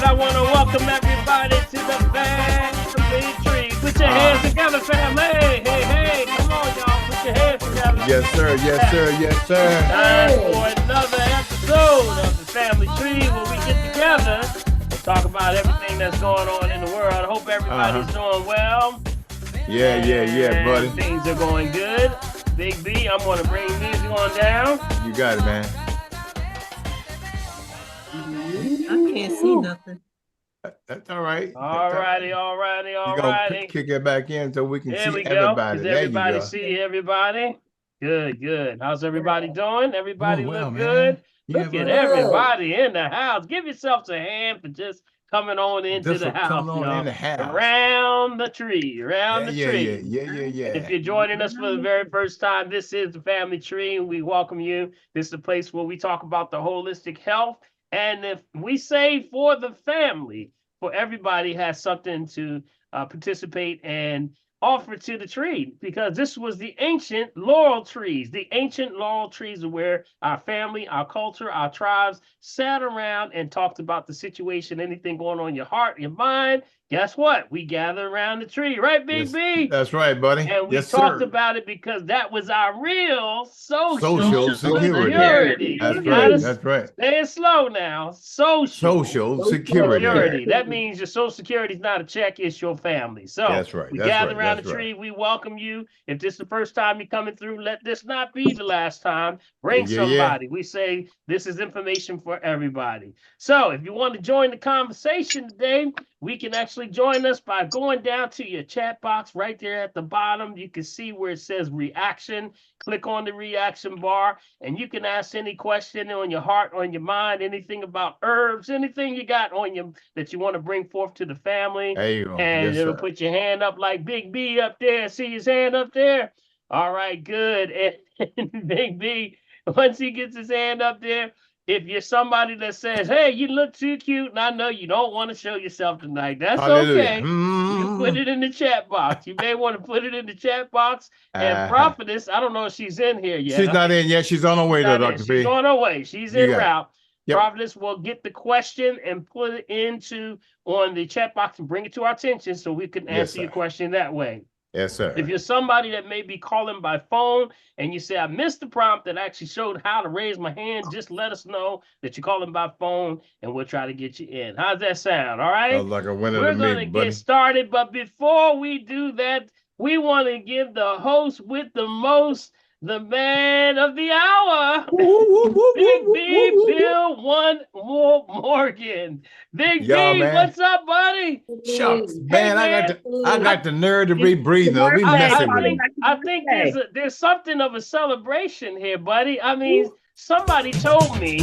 I want to welcome everybody to the family tree. Put your hands together, family. Hey, come on, y'all. Put your hands together. Yes, sir. Yes, sir. Yes, sir. Time for another episode of the family tree where we get together and talk about everything that's going on in the world. I hope everybody's doing well. Yeah, buddy. Things are going good. Big B, I'm going to bring music on down. You got it, man. I can't see nothing. That's all right. All righty. You're going to kick it back in so we can There see we go. everybody. Does There everybody you go. see everybody? Good. How's everybody doing? Everybody Well, look man. good? Yeah, Look at buddy. everybody in the house. Give yourselves a hand for just coming on into the house. Coming on in the house. Around the tree. Yeah. If you're joining us for the very first time, this is the Family Tree, and we welcome you. This is a place where we talk about the holistic health. And if we say for the family, for everybody has something to participate and offer to the tree, because this was the ancient laurel trees. The ancient laurel trees are where our family, our culture, our tribes sat around and talked about the situation, anything going on in your heart, your mind. Guess what? We gather around the tree, right, Big B? That's right, buddy. And we talked about it because that was our real social security. That's right. Say it slow now. Social security. That means your social security is not a check, it's your family. So that's right. We gather around the tree. We welcome you. If this is the first time you're coming through, let this not be the last time. Bring somebody. We say this is information for everybody. So if you want to join the conversation today, we can actually join us by going down to your chat box right there at the bottom. You can see where it says reaction. Click on the reaction bar, and you can ask any question on your heart, on your mind, anything about herbs, anything you got on you that you want to bring forth to the family. There you go. And it'll put your hand up like Big B up there. See his hand up there? All right, good. And Big B, once he gets his hand up there, if you're somebody that says, hey, you look too cute, and I know you don't want to show yourself tonight, that's okay. You put it in the chat box. You may want to put it in the chat box. And Prophetess, I don't know if she's in here yet. She's not in yet. She's on her way, though, Dr. B. She's on her way. She's en route. Yep. Prophetess will get the question and put it on the chat box and bring it to our attention so we can answer your question that way. Yes, sir. If you're somebody that may be calling by phone and you say, I missed the prompt that actually showed how to raise my hand, just let us know that you're calling by phone and we'll try to get you in. How's that sound? All right? Sounds like a winner We're to going me, to buddy. get started, but before we do that, we want to give the host with the most, the man of the hour, Big B, Bill Morgan. Big B, man. what's up, buddy? Shucks, man, I got the nerve to be breathing. We messing with him. I think there's something of a celebration here, buddy. I mean, somebody told me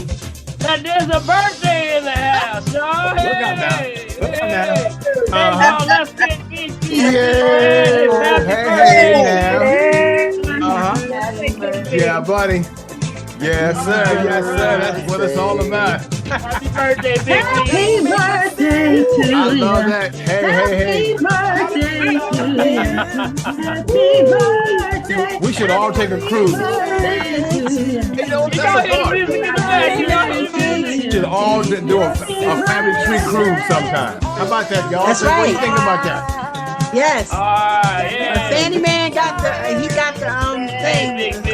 that there's a birthday in the house, y'all. Look at Now, let's get Big B. Yeah, buddy. Yes, sir. That's what it's all about. Happy birthday, Big B. Happy birthday to you. I love that. Hey. Happy birthday to you. Happy birthday. We should all take a cruise. We should all do a family tree cruise sometime. How about that, y'all? That's What do you right. think about that? Yes. Yeah. Fanny Man got the thing. Big B.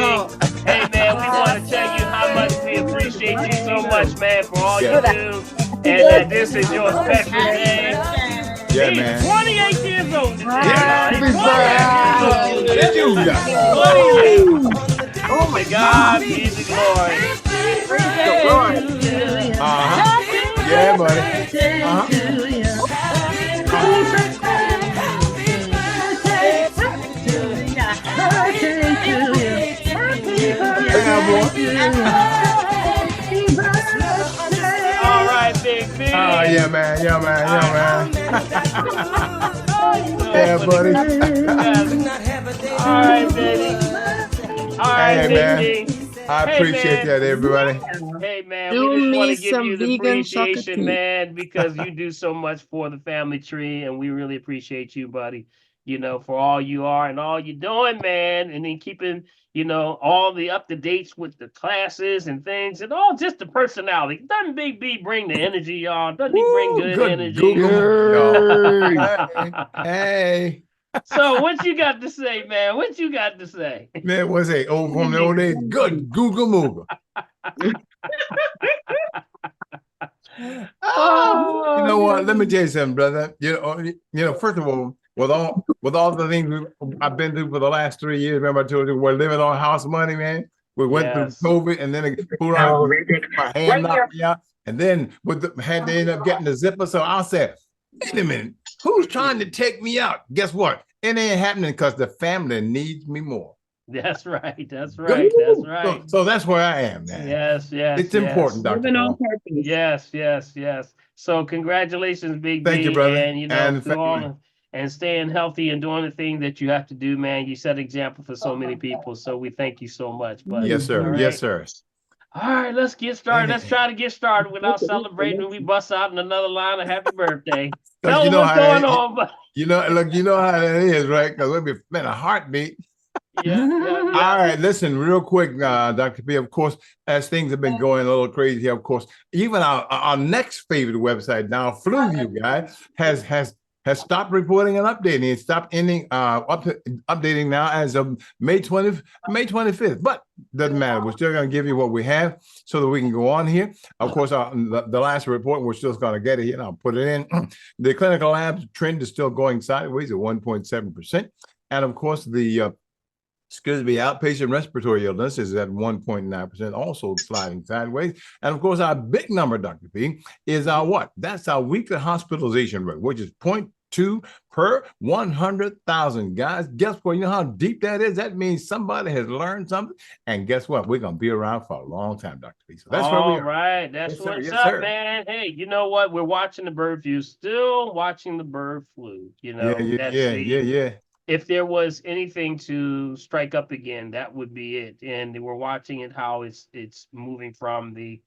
Hey, man, we want to tell you how much we appreciate you so much, man, for all you do. And that this is your special day. Yeah, He's man. 28 years old today. Oh my God, be the glory. Yeah, buddy. All right, Big B. Oh, yeah, man. Yeah, buddy. All right, baby. All right, Hey, Big man. B. I appreciate that, everybody. Hey, man, Do we just want me to give some you the vegan appreciation, chocolate. man, because you do so much for the family tree, and we really appreciate you, buddy. for all you are and all you're doing, man. And then keeping, all the up to dates with the classes and things and all just the personality. Doesn't Big B bring the energy, y'all? Doesn't he bring Woo, good good energy? Google, y'all. Hey, So what you got to say, man? What you got to say? man, what's it? Old from the old days. Good Google Moogle. You know what? Let me tell you something, brother. First of all, with all the things I've been through for the last 3 years, remember I told you we're living on house money, man. We went through Yes. COVID, and then it pulled out my hand knocked me out, and then had to end up getting the zipper. So I said, wait a minute, who's trying to take me out? Guess what? It ain't happening because the family needs me more. That's right. That's right. That's right. So that's where I am, man. Yes, yes. It's important, Dr. Living on Paul. purpose. Yes, yes, yes. So congratulations, Big Thank B, you, brother. and And through all family. and staying healthy and doing the thing that you have to do, man. You set example for so many people. So we thank you so much. But Yes, sir. all right. Yes, sir. All right, let's get started. Let's try to get started without celebrating when we bust out in another line of happy birthday. Tell them what's going on, but look, you know how that is, right? Because we'll be in a heartbeat. yeah. All right, listen, real quick, Dr. P, of course, as things have been going a little crazy here, of course, even our next favorite website now, FluView, guy, has stopped reporting and updating. It stopped updating now as of May 25th. But doesn't matter. We're still going to give you what we have so that we can go on here. Of course, the last report, we're still going to get it here, and I'll put it in. The clinical labs trend is still going sideways at 1.7%. And of course, the outpatient respiratory illness is at 1.9%, also sliding sideways. And of course, our big number, Dr. P, is our what? That's our weekly hospitalization rate, which is 0.2 per 100,000. Guys, guess what? You know how deep that is? That means somebody has learned something. And guess what? We're going to be around for a long time, Dr. P. So that's where we are. All right. That's Yes, what's sir. up, man. Hey, you know what? We're watching the bird flu, still watching the bird flu. Yeah. If there was anything to strike up again, that would be it. And we're watching it how it's moving from the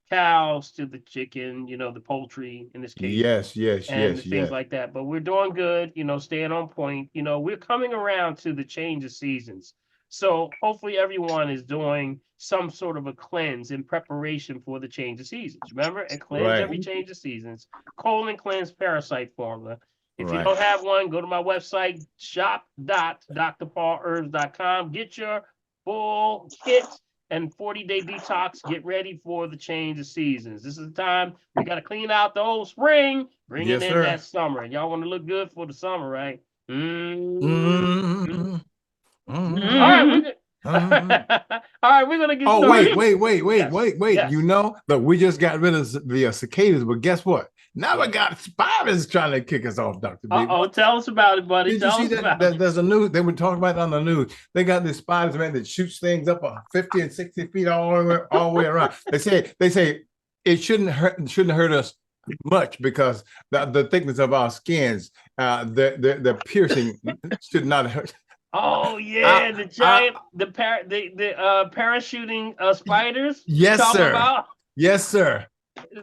cows to the chicken, the poultry in this case. Yes. Things like that. But we're doing good, staying on point. We're coming around to the change of seasons. So hopefully everyone is doing some sort of a cleanse in preparation for the change of seasons. Remember, and cleanse every change of seasons. Colon cleanse parasite formula. If you don't have one, go to my website, shop.drpaulherbs.com. Get your full kit and 40-day detox. Get ready for the change of seasons. This is the time we got to clean out the whole spring, bring it in that summer. And y'all want to look good for the summer, right? All right, all right, we're gonna get started. Wait. Yes. Look, we just got rid of the cicadas, but guess what? Now we got spiders trying to kick us off, Dr. B. Tell us about it, buddy. Did you see that? There's a news. They were talking about it on the news. They got these spiders, man, that shoots things up 50 and 60 feet all the way around. They say it shouldn't hurt us much because the thickness of our skins, the piercing should not hurt. Oh yeah, the giant, parachuting spiders. Yes, sir. Yes, sir.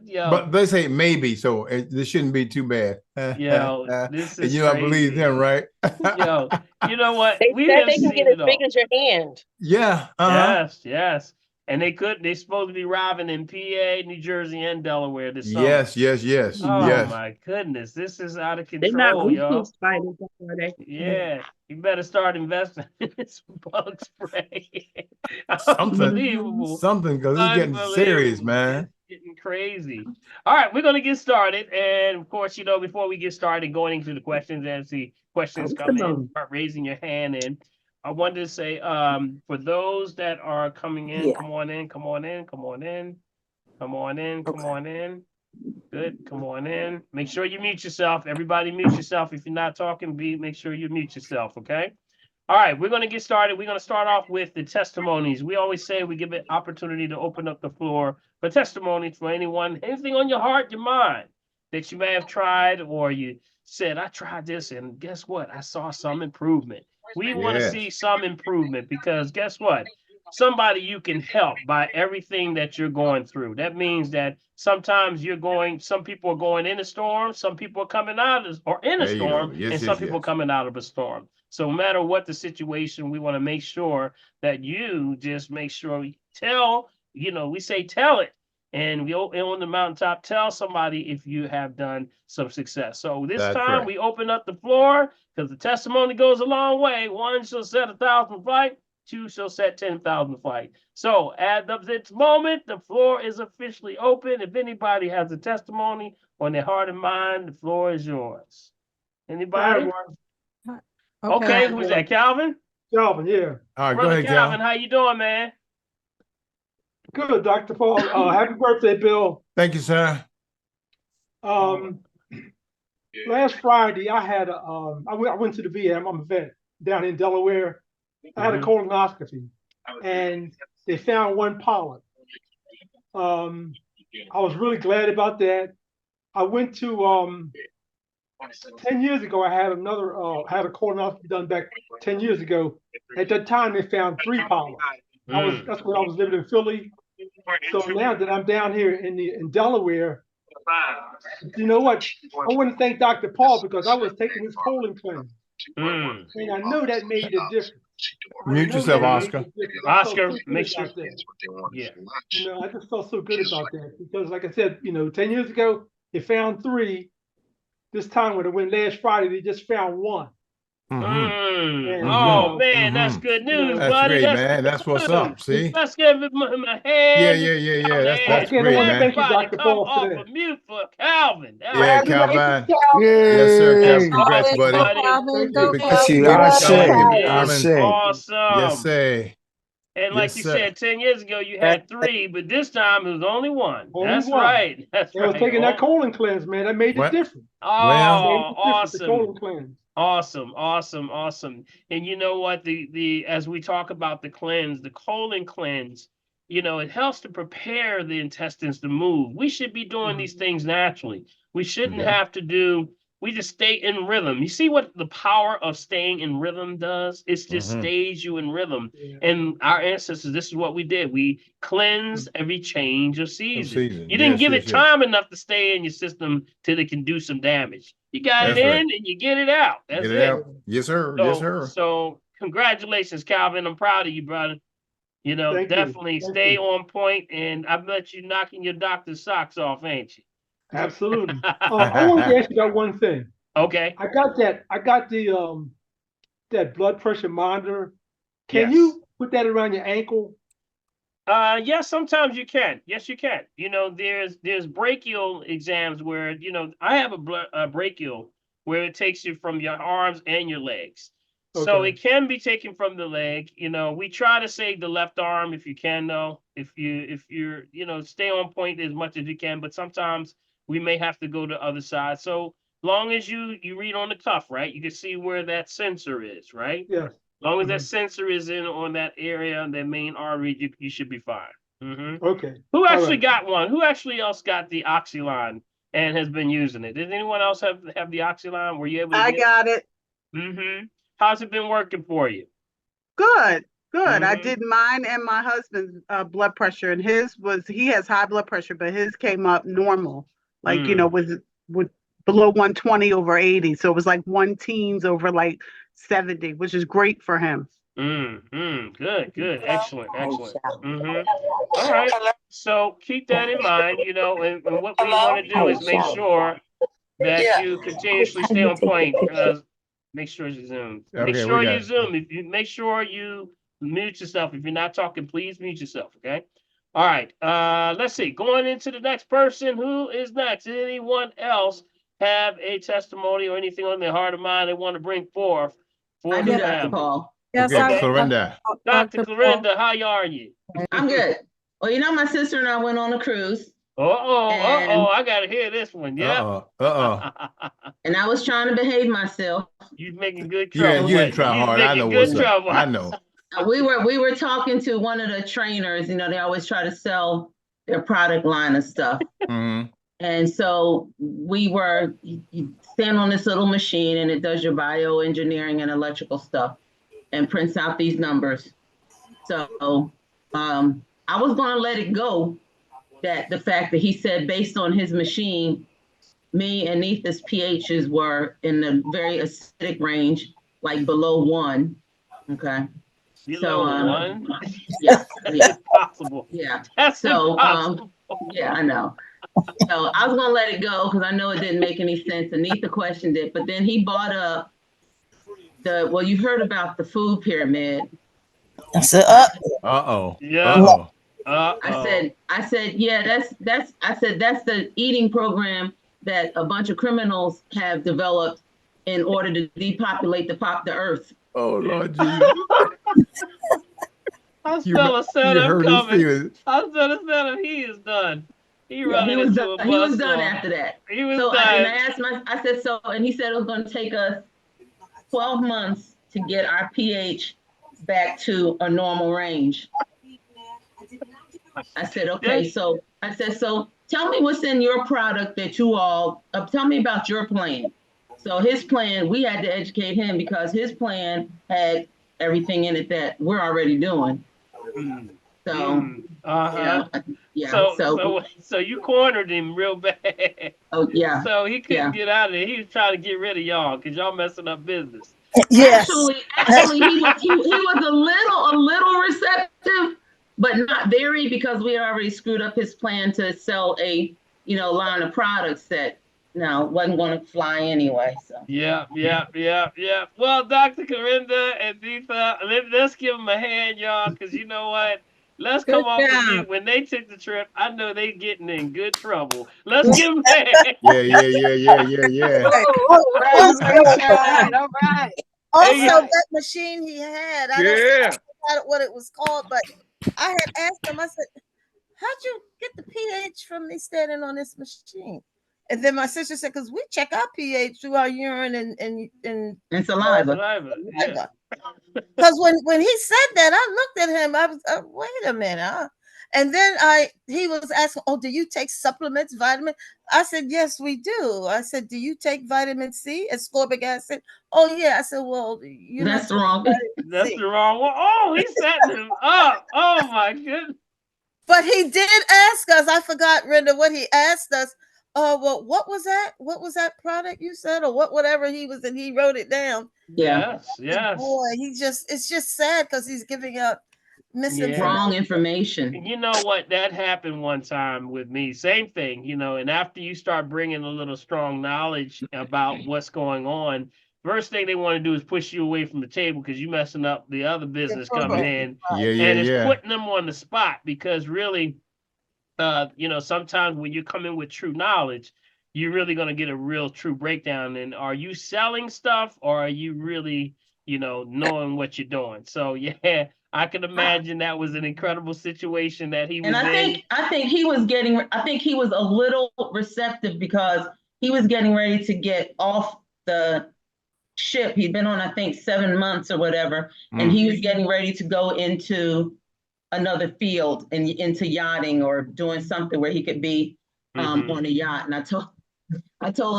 Yo. But they say maybe, so this shouldn't be too bad. This is I believe them, right? You know what? They said they can get as big as your hand. Yeah. Yes. And they're supposed to be arriving in PA, New Jersey, and Delaware this summer. Yes. Oh my goodness, this is out of control, y'all. Spiders, are they? Yeah, you better start investing in some bug spray. Unbelievable. Something, because it's getting serious, man. It's getting crazy. All right, we're gonna get started, and of course, before we get started, going into the questions and see questions come in, start raising your hand in. I wanted to say, for those that are coming in, come on in. Good, come on in. Make sure you mute yourself. Everybody mute yourself. If you're not talking, make sure you mute yourself, okay? All right, we're going to get started. We're going to start off with the testimonies. We always say we give an opportunity to open up the floor for testimonies for anything on your heart, your mind, that you may have tried, or you said, I tried this, and guess what? I saw some improvement. We want to see some improvement because guess what? somebody you can help by everything that you're going through. That means that sometimes some people are going in a storm, some people are coming out or in a There you go. storm, Yes, and yes, some people yes. coming out of a storm. So no matter what the situation, we want to make sure that you just make sure we say tell it. And we on the mountaintop, tell somebody if you have done some success. So this That's time right. we open up the floor because the testimony goes a long way. One shall set 1,000 flight, two shall set 10,000 flight. So at this moment, the floor is officially open. If anybody has a testimony on their heart and mind, the floor is yours. Anybody? Okay, who's that? Calvin? Calvin, yeah. All right, go Brother ahead, Calvin, Cal. how you doing, man? Good, Dr. Paul. Happy birthday, Bill. Thank you, sir. Last Friday, I had I went to the VA. I'm a vet down in Delaware. I had a colonoscopy, and they found one polyp. I was really glad about that. I went to 10 years ago. I had had a colonoscopy done back 10 years ago. At that time, they found 3 polyps. That's when I was living in Philly. So now that I'm down here in Delaware, you know what? I want to thank Dr. Paul because I was taking his colon cleanse. And I know that made a difference. Mute yourself, Oscar. Oscar, make sure. Yeah. I just felt so good about that because, like I said, 10 years ago, they found 3. This time when it went last Friday, they just found 1. Oh man, that's good news, That's buddy. great, man. That's what's up. See? Let's give him a hand. Yeah. That's great, man. Thank you, Dr. Come Paul, off for of mute for Calvin. Yeah, Calvin. Yes, sir, Calvin. Congrats, buddy. Calvin, go Because Calvin. Awesome. Yes, sir. And like you said, 10 years ago, you had 3, but this time it was only 1. That's right. That's right. I was taking that colon cleanse, man. That made it different. Oh, awesome. The colon cleanse. Awesome. And you know what? As we talk about the colon cleanse, it helps to prepare the intestines to move. We should be doing these things naturally. We shouldn't have to we just stay in rhythm. You see what the power of staying in rhythm does? It just stays you in rhythm. Yeah. And our ancestors, this is what we did. We cleansed every change of season. You didn't give it time enough to stay in your system till it can do some damage. You got it in and you get it out. That's it. Yes, sir. So congratulations, Calvin. I'm proud of you, brother. Definitely stay on point, and I bet you knocking your doctor's socks off, ain't you? Absolutely. I want to ask you about one thing. Okay. I got the that blood pressure monitor. Can you put that around your ankle? Yes, sometimes you can. Yes, you can. There's brachial exams where I have a brachial where it takes you from your arms and your legs. Okay. So it can be taken from the leg. We try to save the left arm if you can, though. If you're stay on point as much as you can, but sometimes we may have to go to the other side. So long as you read on the cuff, right? You can see where that sensor is, right? Yeah. As long as that sensor is in on that area, that main artery, you should be fine. Okay. Who actually got one? Who actually else got the Oxyline and has been using it? Did anyone else have the Oxyline? Were you able to I got it. How's it been working for you? Good. I did mine and my husband's blood pressure, and he has high blood pressure, but his came up normal, like with below 120 over 80. So it was like 110s over like 70, which is great for him. Good. Excellent. All right. So keep that in mind, and what we want to do is make sure that you continuously stay on point. Make sure you zoom. Make sure you zoom. Make sure you mute yourself. If you're not talking, please mute yourself. Okay. All right. Let's see. Going into the next person. Who is next? Anyone else have a testimony or anything on their heart or mind they want to bring forth for I the do, family? Dr. Paul. Yes, okay, Clorinda. Dr. Clorinda, how are you? I'm good. Well, my sister and I went on a cruise. I gotta hear this one. Yeah. And I was trying to behave myself. You're making good trouble. You didn't try hard. I know what's up. I know. We were talking to one of the trainers. They always try to sell their product line of stuff. And so you stand on this little machine and it does your bioengineering and electrical stuff and prints out these numbers. So I was going to let it go, that the fact that he said based on his machine, me and Neitha's pHs were in the very acidic range, like below 1. Okay. Below 1? Yeah. That's impossible. Yeah. That's so impossible. Yeah, I know. So I was gonna let it go because I know it didn't make any sense. Anita questioned it, but then he brought up well, you heard about the food pyramid. I said, Yeah. I said, yeah, that's the eating program that a bunch of criminals have developed in order to depopulate the earth. Oh Lord Jesus. I still a setup coming. I still a setup. He is done. He was done after that. He was done. And I asked I said, so, and he said it was going to take us 12 months to get our pH back to a normal range. I said, okay, so tell me what's in your product that you all, tell me about your plan. So his plan, we had to educate him because his plan had everything in it that we're already doing. So, so you cornered him real bad. Oh yeah. So he couldn't get out of it. He was trying to get rid of y'all because y'all messing up business. Yes. Actually, he was a little receptive, but not very, because we had already screwed up his plan to sell a line of products that wasn't going to fly anyway. So yeah. Well, Dr. Corinda and Neitha, let's give them a hand, y'all, because you know what? Let's come off of you. When they took the trip, I know they getting in good trouble. Let's give them a hand. Yeah. All right. Also, that machine he had, I don't know what it was called, but I had asked him, I said, how'd you get the pH from me standing on this machine? And then my sister said, because we check our pH through our urine and saliva. Because when he said that, I looked at him. I was, wait a minute. And then he was asking, oh, do you take supplements, vitamin? I said, yes, we do. I said, do you take vitamin C, ascorbic acid? Oh, yeah. I said, well, that's the wrong. That's the wrong one. Oh, he's setting him up. Oh, my goodness. But he did ask us. I forgot, Renda, what he asked us. Well, what was that? What was that product you said, or whatever he was, and he wrote it down. Yes. Boy, it's just sad because he's giving out wrong information. You know what? That happened one time with me. Same thing, and after you start bringing a little strong knowledge about what's going on, first thing they want to do is push you away from the table because you're messing up the other business coming in. And it's putting them on the spot because really, sometimes when you come in with true knowledge, you're really going to get a real true breakdown. And are you selling stuff or are you really, knowing what you're doing? So, yeah, I can imagine that was an incredible situation that he was in. I think he was a little receptive because he was getting ready to get off the ship. He'd been on, I think, 7 months or whatever. And he was getting ready to go into another field and into yachting or doing something where he could be on a yacht. And I told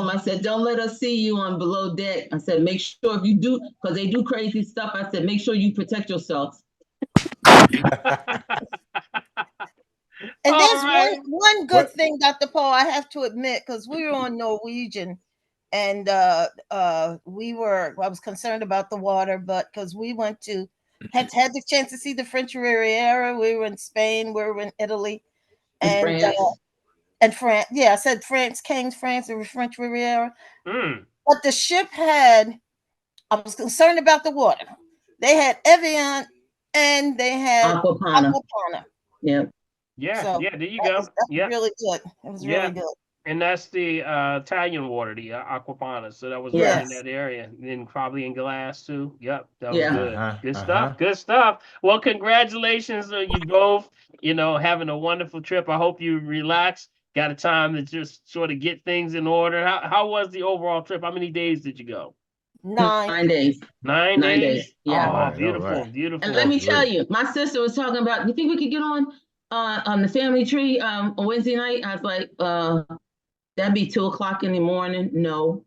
him, I said, don't let us see you on below deck. I said, make sure if you do, because they do crazy stuff. I said, make sure you protect yourselves. And there's one good thing, Dr. Paul, I have to admit, because we were on Norwegian and I was concerned about the water, but because we went to had the chance to see the French Riviera. We were in Spain, we were in Italy, and France. Yeah, I said France, Kings, France, or French Riviera. But the ship I was concerned about the water. They had Evian and they had Aquapana. Yeah. Yeah, there you go. Yeah, really good. It was really good. And that's the Italian water, the Aquapana. So that was right in that area. And probably in glass too. Yep, that was good. Good stuff. Good stuff. Well, congratulations on you both, having a wonderful trip. I hope you relax. Got a time to just sort of get things in order. How was the overall trip? How many days did you go? 9 days. 9 days? Yeah. Oh, beautiful. And let me tell you, my sister was talking about, you think we could get on the family tree on Wednesday night? I was like, that'd be 2:00 in the morning. No.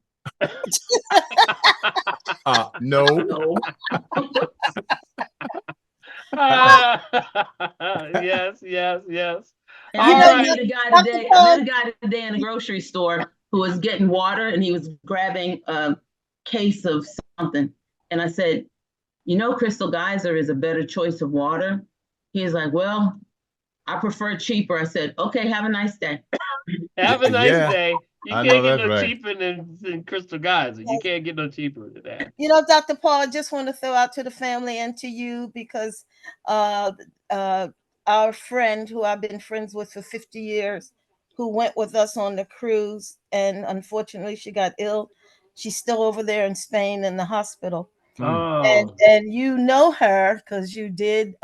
No. Yes, yes, yes. And All I right. met a guy Dr. today. I Paul, met a guy today in the grocery store who was getting water and he was grabbing a case of something. And I said, you know, Crystal Geyser is a better choice of water. He was like, well, I prefer cheaper. I said, okay, have a nice day. Have a nice Yeah, day. You I know can't get that's no right. cheaper than Crystal Geyser. You can't get no cheaper than that. you know, Dr. Paul, I just want to throw out to the family and to you because uh, uh, our friend who I've been friends with for 50 years, who went with us on the cruise, and unfortunately she got ill. She's still over there in Spain in the hospital. And Oh, you know her because you did.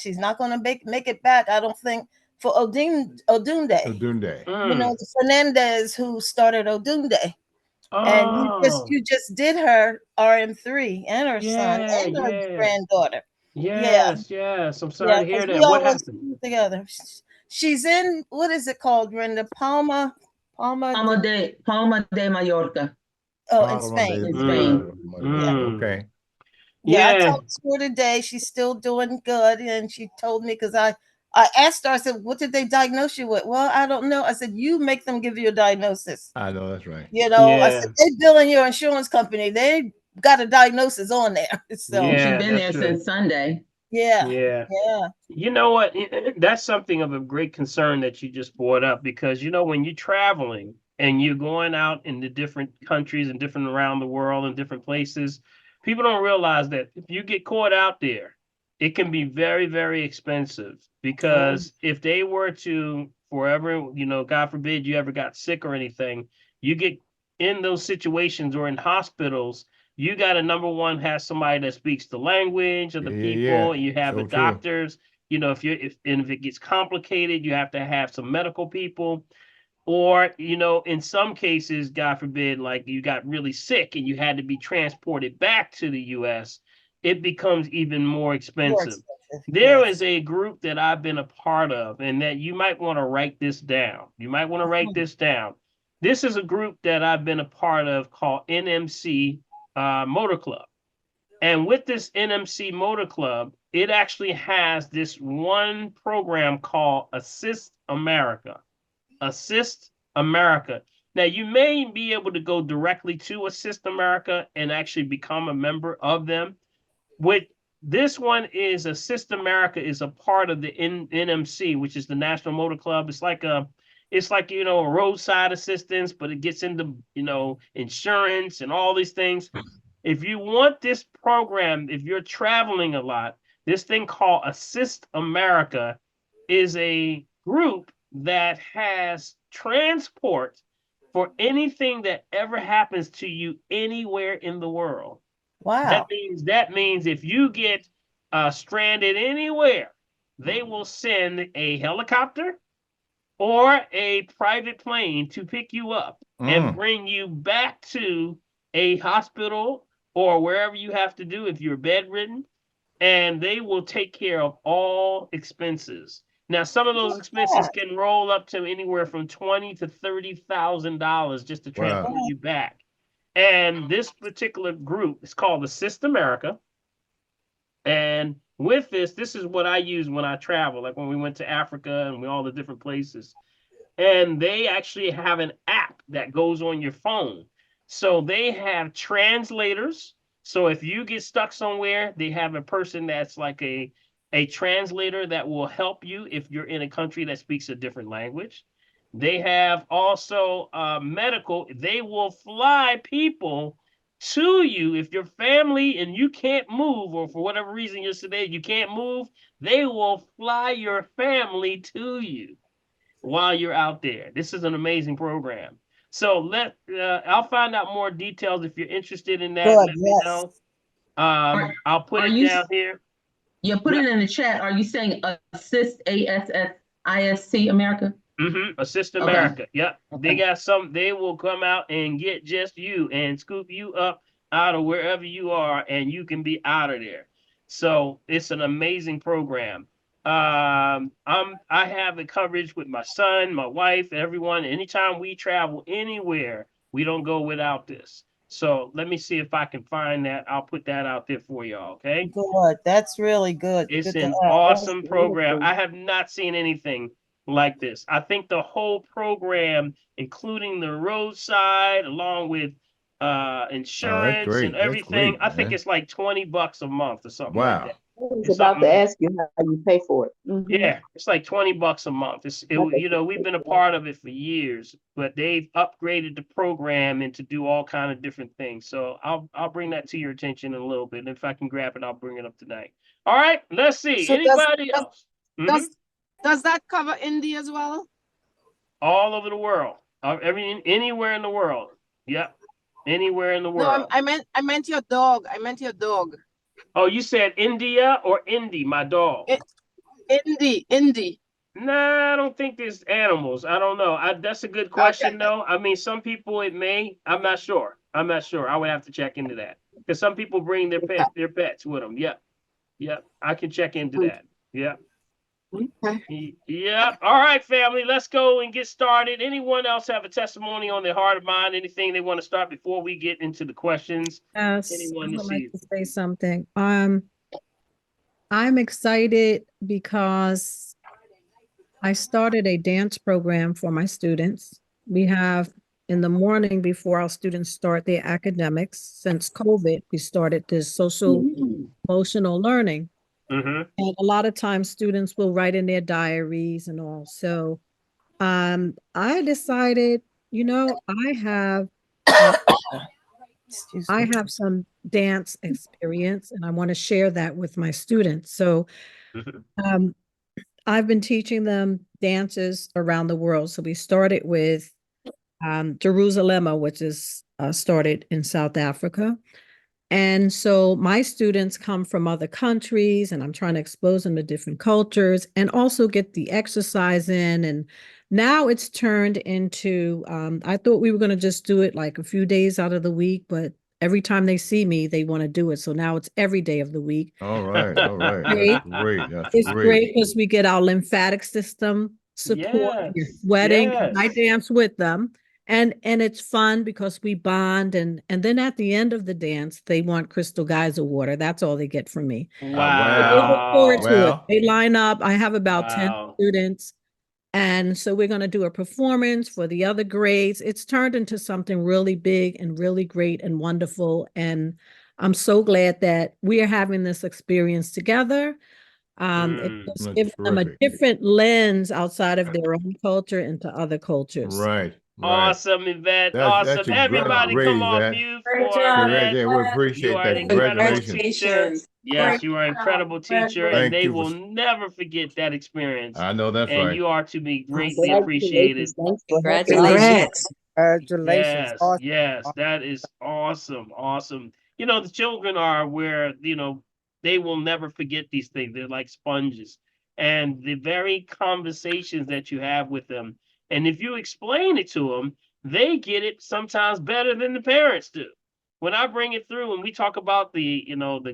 She's not going to make it back, I don't think, for Odunde. Dunday. You know, mm. the Fernandez who started Odunde. And Oh, you just did her RM3 and her son yeah, and her yeah. granddaughter. Yeah, Yes, yes. I'm sorry yeah, to hear because we that. What always happened? do it together. She's in, what is it called, Brenda? Palma de Mallorca Oh, in Parma Spain. de in Mm, Spain. Yeah. Mallorca. mm. Okay. Yeah, I Yeah, talked to her today. She's still doing good. And she told me, because I asked her, I said, what did they diagnose you with? Well, I don't know. I said, you make them give you a diagnosis. I know that's right. You know, I yeah, said, they billing your insurance company. They got a diagnosis on there. So, She's yeah, been that's there true. since Sunday. yeah, Yeah. yeah. You know what? That's something of a great concern that you just brought up because, when you're traveling and you're going out in the different countries and different around the world and different places, people don't realize that if you get caught out there, it can be very, very expensive because if they were to forever, God forbid you ever got sick or anything, you get in those situations or in hospitals, you got to number one have somebody that speaks the language of Yeah, the yeah, yeah. people, and you have the So true. doctors. If it gets complicated, you have to have some medical people, or in some cases, God forbid, like you got really sick and you had to be transported back to the U.S., it becomes even more More expensive. expensive. There Yes. is a group that I've been a part of, and that you might want to write this down. You might want to write this down. This is a group that I've been a part of called NMC Motor Club. And with this NMC Motor Club, it actually has this one program called Assist America. Assist America. Now, you may be able to go directly to Assist America and actually become a member of them. With this one is Assist America is a part of the NMC, which is the National Motor Club. It's like a roadside assistance, but it gets into insurance and all these things. If you want this program, if you're traveling a lot, this thing called Assist America is a group that has transport for anything that ever happens to you anywhere in the world. That Wow. means that means if you get stranded anywhere, they will send a helicopter or a private plane to pick you up and Mm. bring you back to a hospital or wherever you have to do if you're bedridden, and they will take care of all expenses. Now, some of those expenses can roll up to anywhere from $20,000 to $30,000 just to Wow. transport you back. And this particular group is called Assist America. And with this is what I use when I travel, like when we went to Africa and all the different places. And they actually have an app that goes on your phone. So they have translators. So if you get stuck somewhere, they have a person that's like a translator that will help you if you're in a country that speaks a different language. They have also medical. They will fly people to you if your family and you can't move, or for whatever reason you're sedated, you can't move. They will fly your family to you while you're out there. This is an amazing program. So I'll find out more details if you're interested in that. Good. Let me Yes. know. Are I'll put are it you? down here. You put it Yep. in the chat. Are you saying assist ASSISC America? Assist Okay. America. Yep. They Okay. got some. They will come out and get just you and scoop you up out of wherever you are, and you can be out of there. So it's an amazing program. I have the coverage with my son, my wife, everyone. Anytime we travel anywhere, we don't go without this. So let me see if I can find that. I'll put that out there for y'all. Okay. Good. That's really good. It's Good to an have. awesome program. I have not seen anything like this. I think the whole program, including the roadside, along with Oh, that's insurance and great. That's everything, great, I think man. it's like $20 a month or something like Wow. that. I was It's about to something, ask you how you pay for it. yeah, it's like $20 a month. You know, we've been a part of it for years, but they've upgraded the program and to do all kind of different things. So I'll bring that to your attention in a little bit. And if I can grab it, I'll bring it up tonight. All right, let's see. So Anybody else? does does that cover India as well? All over the world. Anywhere in the world. Yep. Anywhere in the No, world. I meant your dog. I meant your dog. Oh, you said India or Indy, my dog? Indy. Nah, I don't think there's animals. I don't know. That's a good question, though. I mean, some people it may. I'm not sure. I'm not sure. I would have to check into that because some people bring their pets with them. Yep. Yep. I can check into that. Yep. Yep. All right, family. Let's go and get started. Anyone else have a testimony on their heart or mind? Anything they want to start before we get into the questions? Yes, Anyone I to would see? like to say something. I'm excited because I started a dance program for my students. We have in the morning before our students start their academics, since COVID, we started this social emotional learning. Mm-hmm. And a lot of times students will write in their diaries and all. So I decided, I have some dance experience and I want to share that with my students. So um, I've been teaching them dances around the world. So we started with Jerusalem, which is started in South Africa. And so my students come from other countries and I'm trying to expose them to different cultures and also get the exercise in. And now it's turned into, I thought we were going to just do it like a few days out of the week, but every time they see me, they want to do it. So now it's every day of the week. All right. All right. Great. That's great. That's It's great. great because we get our lymphatic system support. We're Yes. sweating. I Yes. dance with them. And it's fun because we bond and then at the end of the dance, they want Crystal Geyser water. That's all they get from me. They look forward Wow. to it. They line up. I have about 10 Wow. students. And so we're going to do a performance for the other grades. It's turned into something really big and really great and wonderful. And I'm so glad that we are having this experience together. It just That's gives them a terrific. different lens outside of their own culture into other cultures. Right. Right. Awesome, Yvette. That's Awesome. a Everybody great come off event. mute Great for job. Yvette. Yeah, we You appreciate are an that. incredible Congratulations. teacher. Yes, you are an incredible teacher, and Thank they you will for, never forget that experience. I know that's And right. you are to be greatly appreciated. Congratulations. Thanks for helping. Congratulations. Congratulations. Yes, Awesome. yes, that is awesome. Awesome. You know, the children are where, they will never forget these things. They're like sponges. And the very conversations that you have with them, and if you explain it to them, they get it sometimes better than the parents do. When I bring it through and we talk about the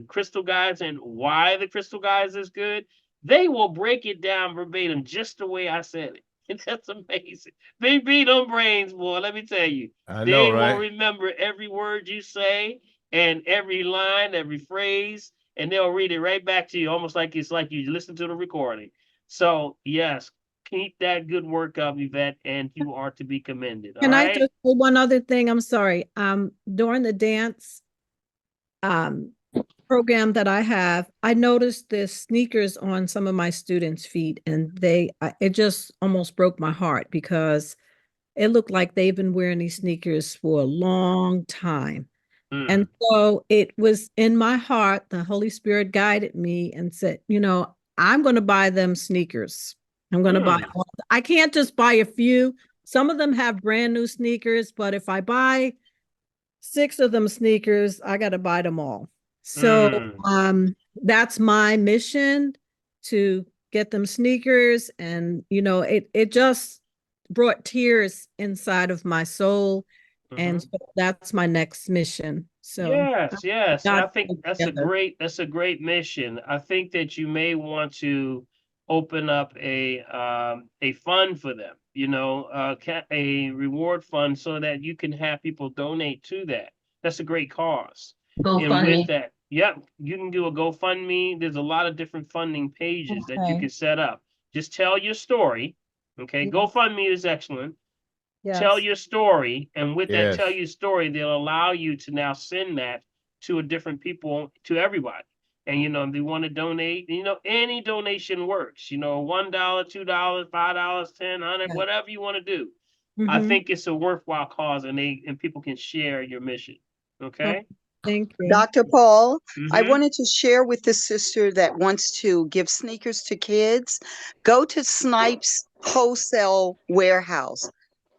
crystal guides and why the crystal guides is good, they will break it down verbatim just the way I said it. And that's amazing. They beat them brains, boy. Let me tell you, I know, they will right? remember every word you say and every line, every phrase, and they'll read it right back to you, almost like it's like you listen to the recording. So yes, keep that good work up, Yvette, and you are to be commended. All Can I right. just say one other thing? I'm sorry. During the dance program that I have, I noticed there's sneakers on some of my students' feet, and it just almost broke my heart because it looked like they've been wearing these sneakers for a long time. And so it was in my heart, the Holy Spirit guided me and said, I'm going to buy them sneakers. I'm going to buy all. I can't just buy a few. Some of them have brand new sneakers, but if I buy 6 of them sneakers, I got to buy them all. So that's my mission, to get them sneakers. And, it just brought tears inside of my soul. And so that's my next mission. So Yes. I God think together. that's a great mission. I think that you may want to open up a fund for them, a reward fund so that you can have people donate to that. That's a great cause. And GoFundMe. with that, yep, you can do a GoFundMe. There's a lot of different funding pages that you Okay. can set up. Just tell your story. Okay, Yes. GoFundMe is excellent. Tell Yes. your story, and with that, tell Yes. your story. They'll allow you to now send that to a different people, to everybody. And they want to donate. Any donation works. $1, $2, $5, 10, 100, Yeah. whatever you want to do. I Mhm. think it's a worthwhile cause, and people can share your mission. Okay. Thank you. Dr. Paul, I Mhm. wanted to share with the sister that wants to give sneakers to kids. Go to Snipes Wholesale Warehouse.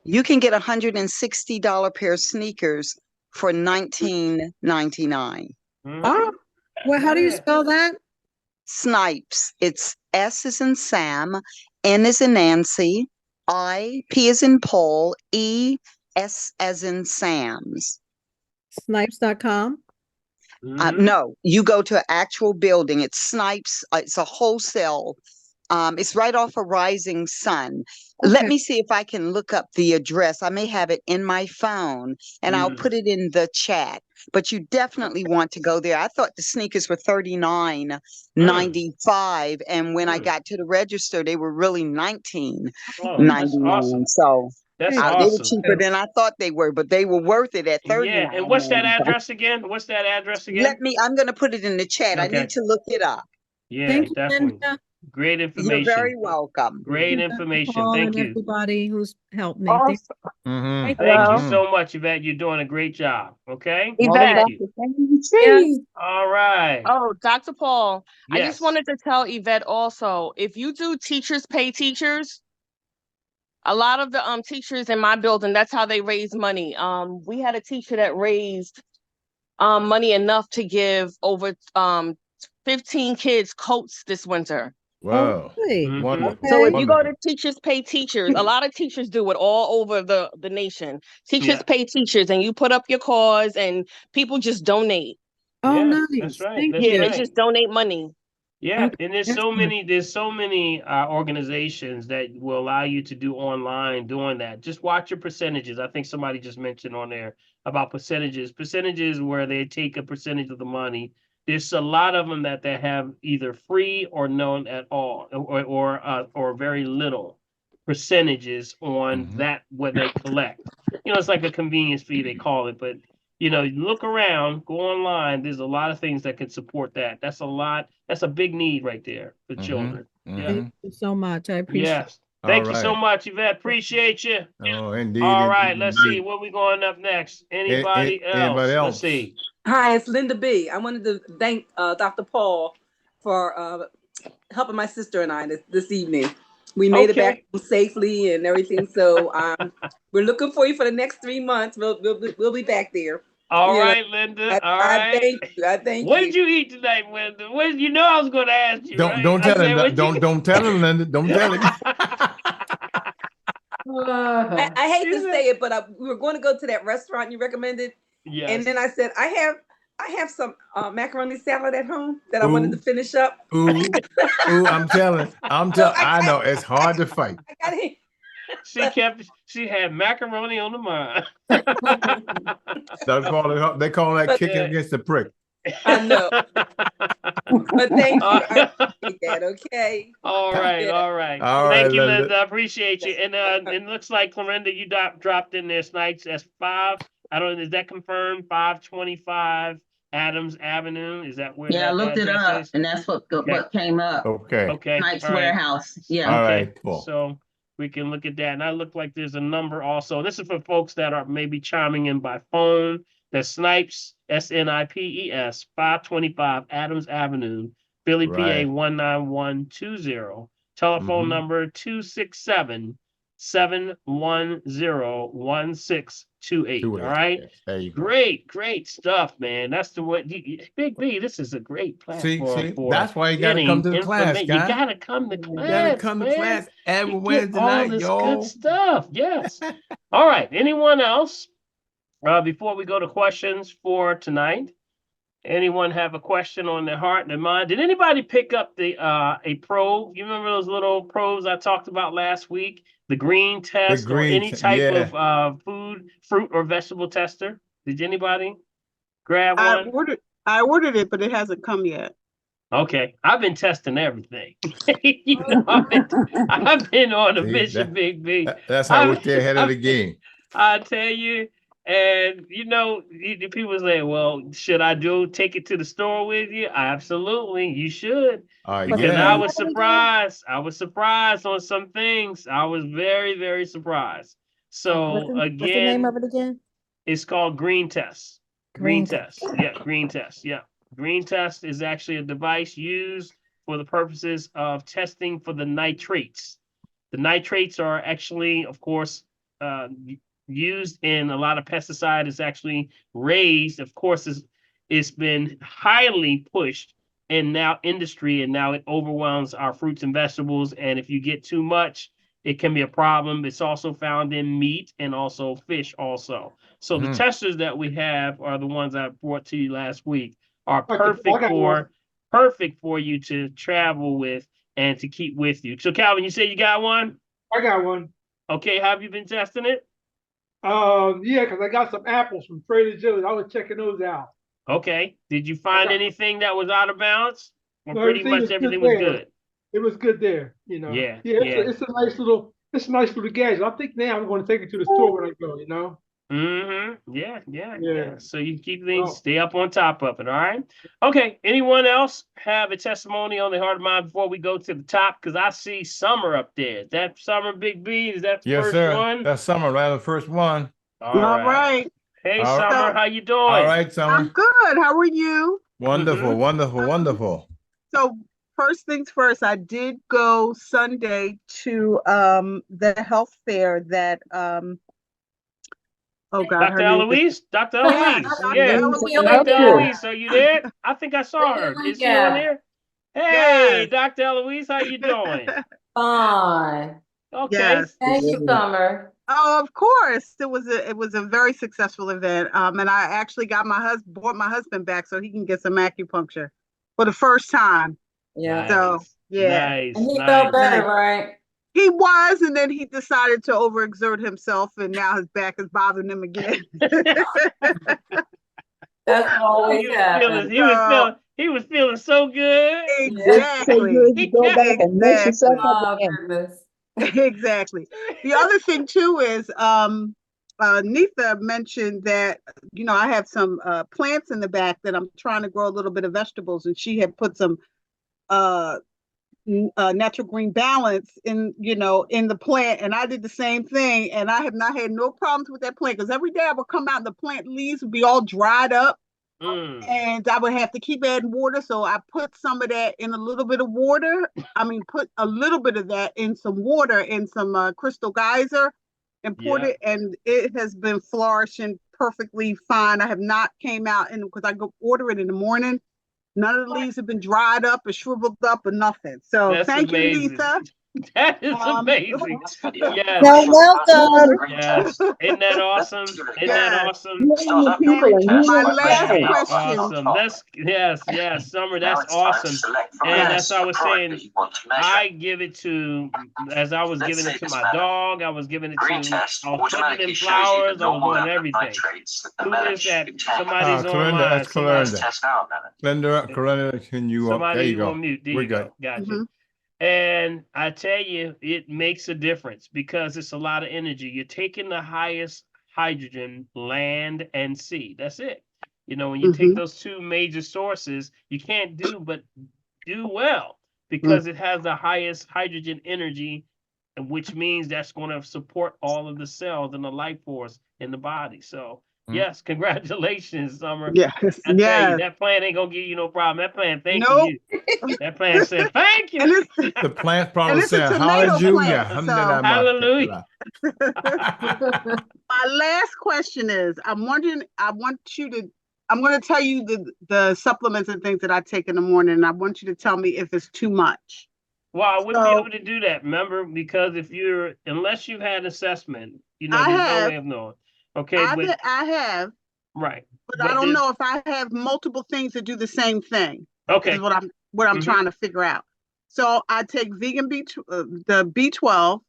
You can get $160 pair of sneakers for $19.99. Oh, well, how do you Yeah. spell that? Snipes. It's S as in Sam, N as in Nancy, P as in Paul, S as in Sam's. Snipes.com. Mhm. No, you go to an actual building. It's Snipes. It's a wholesale. It's right off of Rising Sun. Let Okay. me see if I can look up the address. I may have it in my phone and I'll put it in the chat. But you definitely want to go there. I thought the sneakers were $39.95, and when I got to the register, they were really Oh, that's $19.99. awesome. So That's Thank they were awesome. cheaper than I thought they were, but they were worth it at Yeah. And what's that $39.95. address again? What's that address again? I'm going to put it in the chat. I Okay. need to look it up. Yeah, Thank you, definitely. Linda. Great You're information. very welcome. Great Thank you, Dr. information. Paul, Thank and you. everybody who's helped me. Also, Mhm. Thank Thank you hello, so much, Yvette. You're doing a great job. Okay. Well, Thank Yvette. you. Yes. All right. Oh, Dr. Paul, I just Yes. wanted to tell Yvette also, if you do teachers pay teachers, a lot of the teachers in my building, that's how they raise money. We had a teacher that raised money enough to give over 15 kids coats this winter. Wow. Okay. Mhm. Wonderful. So if Okay. you go to Wonderful. teachers pay teachers, a lot of teachers do it all over the nation. Teachers Yeah. pay teachers, and you put up your cause, and people just donate. Oh, Yeah, that's nice. right. Thank That's Yeah, they right. just donate money. Yeah, Okay. and there's Excellent. so many organizations that will allow you to do online doing that. Just watch your percentages. I think somebody just mentioned on there about percentages where they take a percentage of the money. There's a lot of them that they have either free or none at all, or very little percentages on Mhm. that what they collect. It's like a convenience fee they call it, but look around, go online. There's a lot of things that can support that. That's a lot. That's a big need right there for Mhm. children. Yeah. Thank Mhm. you so much. I appreciate Yes. All Thank you so right. much, Yvette. Appreciate you. Oh, indeed, All indeed, right. Let's see. indeed. Where we going up next? Anybody Anybody else? Let's else? see. Hi, it's Linda B. I wanted to thank Dr. Paul for helping my sister and I this evening. We made it back Okay. home safely and everything. So we're looking for you for the next 3 months. We'll be back there. All You know, right, Linda. All I right. thank you. I thank What you. did you eat tonight, Linda? What I was going to ask you, right? Don't I tell said, him. what'd you Don't tell him, Linda. Don't tell him. I hate She to said- say it, but we were going to go to that restaurant you recommended, Yes. and then I said I have some macaroni salad at home that I wanted to Ooh. finish up. Ooh, I'm telling. I know it's hard to fight. I got it. She had macaroni on the mind. They call that But- kicking Yeah. against the prick. I know, but thank you. I appreciate that. Okay. All right, Yeah. all right. All Thank right, you, Linda. Linda. I appreciate you. And it looks like Clorinda, you dropped in there, Snipes. That's 5. I don't know. Is that confirmed? 525 Adams Avenue. Is that where Yeah, I that looked it address up, is? and that's what came up. Okay. Okay. Snipes All right. Warehouse. Yeah. All Okay. right, cool. So we can look at that. And I look like there's a number also. This is for folks that are maybe chiming in by phone. That's Snipes, SNIPES, 525 Adams Avenue, Philly, PA Right. 19120. Telephone Mhm. number 267-710-1628. All right. There you go. Great stuff, man. That's the way. Big B, this is a great platform See, for that's why you got to come getting to the class, information. You guy. gotta come to You class, got to come to man. class every You get Wednesday all night, this yo. good stuff. Yes. All right. Anyone else? Before we go to questions for tonight, anyone have a question on their heart and their mind? Did anybody pick up the a probe? You remember those little probes I talked about last week? The green test or any type yeah. of fruit or vegetable tester? Did anybody? grab one? I ordered it, but it hasn't come yet. Okay, I've been testing everything. I've been on a See, mission, Big B. that's how we stay ahead of the game. I tell you, and people say, "Well, should I take it to the store with you?" Absolutely, you should. Because I was surprised. I was surprised on some things. I was very, very surprised. So What's the name of it again? it's called Green Test. Green Test. Yeah, Green Test. Yeah. Green Test is actually a device used for the purposes of testing for the nitrates. The nitrates are actually, of course, used in a lot of pesticide. It's actually raised. Of course, it's been highly pushed in now industry, and now it overwhelms our fruits and vegetables. And if you get too much, it can be a problem. It's also found in meat and also fish also. So the testers that we have are the ones I brought to you last week, are perfect for you to travel with and to keep with you. So Calvin, you say you got one? I got one. Okay, have you been testing it? Yeah, because I got some apples from Trader Joe's. I was checking those out. Okay. Did you find anything that was out of balance? Or No, pretty much everything was good? It was good there, Yeah. It's a nice little gadget. I think now I'm going to take it to the store when I go, Mm-hmm. Yeah. So you keep things, stay up on top of it, all right? Okay. Anyone else have a testimony on the heart of mind before we go to the top? Because I see Summer up there. Is that Summer, Big B? Is that the first one? That's Summer, right? The first one. All right. Hey, Summer, how you doing? All right, Summer. I'm good. How are you? Wonderful, wonderful. So first things first, I did go Sunday to the health fair that oh God, Dr. Eloise? Dr. Eloise. Yeah. Dr. Eloise, are you there? I think I saw her. Is she on there? Hey, Dr. Eloise, how you doing? Fine. Okay. Yes. Thank you, Summer. Oh, of course. It was a very successful event. And I actually brought my husband back so he can get some acupuncture for the first time. Yeah. So yeah. Nice. And he felt better, right? He was, and then he decided to overexert himself, and now his back is bothering him again. That's always happens. He was feeling so good. Exactly. Go back and mess yourself up again. Exactly. The other thing too is Neetha mentioned that I have some plants in the back that I'm trying to grow a little bit of vegetables, and she had put some natural green balance in the plant, and I did the same thing, and I have not had no problems with that plant, because every day I would come out and the plant leaves would be all dried up. And I would have to keep adding water, so I put some of that in a little bit of water. Put a little bit of that in some water in some crystal geyser and poured it, and it has been flourishing perfectly fine. I have not came out, and because I go order it in the morning, none of the leaves have been dried up or shriveled up or nothing. So that's thank amazing. you, Lisa. That is amazing. Yes. You're welcome. Yes. Isn't that awesome? Isn't that awesome? My last question. Awesome. Yes, Summer, that's awesome. And as I was saying, I give it to, as I was giving it to my dog, I was giving it to, I was putting it in flowers, I was doing everything. Who is that? Somebody's online. That's Clarenda, can you there you go. On mute. There We're you good. go. Gotcha. And I tell you, it makes a difference because it's a lot of energy. You're taking the highest hydrogen, land and sea. That's it. When you take those two major sources, you can't but do well because it has the highest hydrogen energy, which means that's going to support all of the cells and the life force in the body. So yes, congratulations, Summer. Yes, I tell you, that plant ain't gonna give you no problem. That plant, thank you. That plant said, "Thank you." The plant probably said, "Hallelujah, hallelujah." My last question is: I'm going to tell you the supplements and things that I take in the morning, and I want you to tell me if it's too much. Well, I wouldn't be able to do that, remember, because unless you've had assessment, there's no way of knowing. Okay, I have. Right. But I don't know if I have multiple things that do the same thing. Okay. Is what I'm trying to figure out. So I take vegan the B12,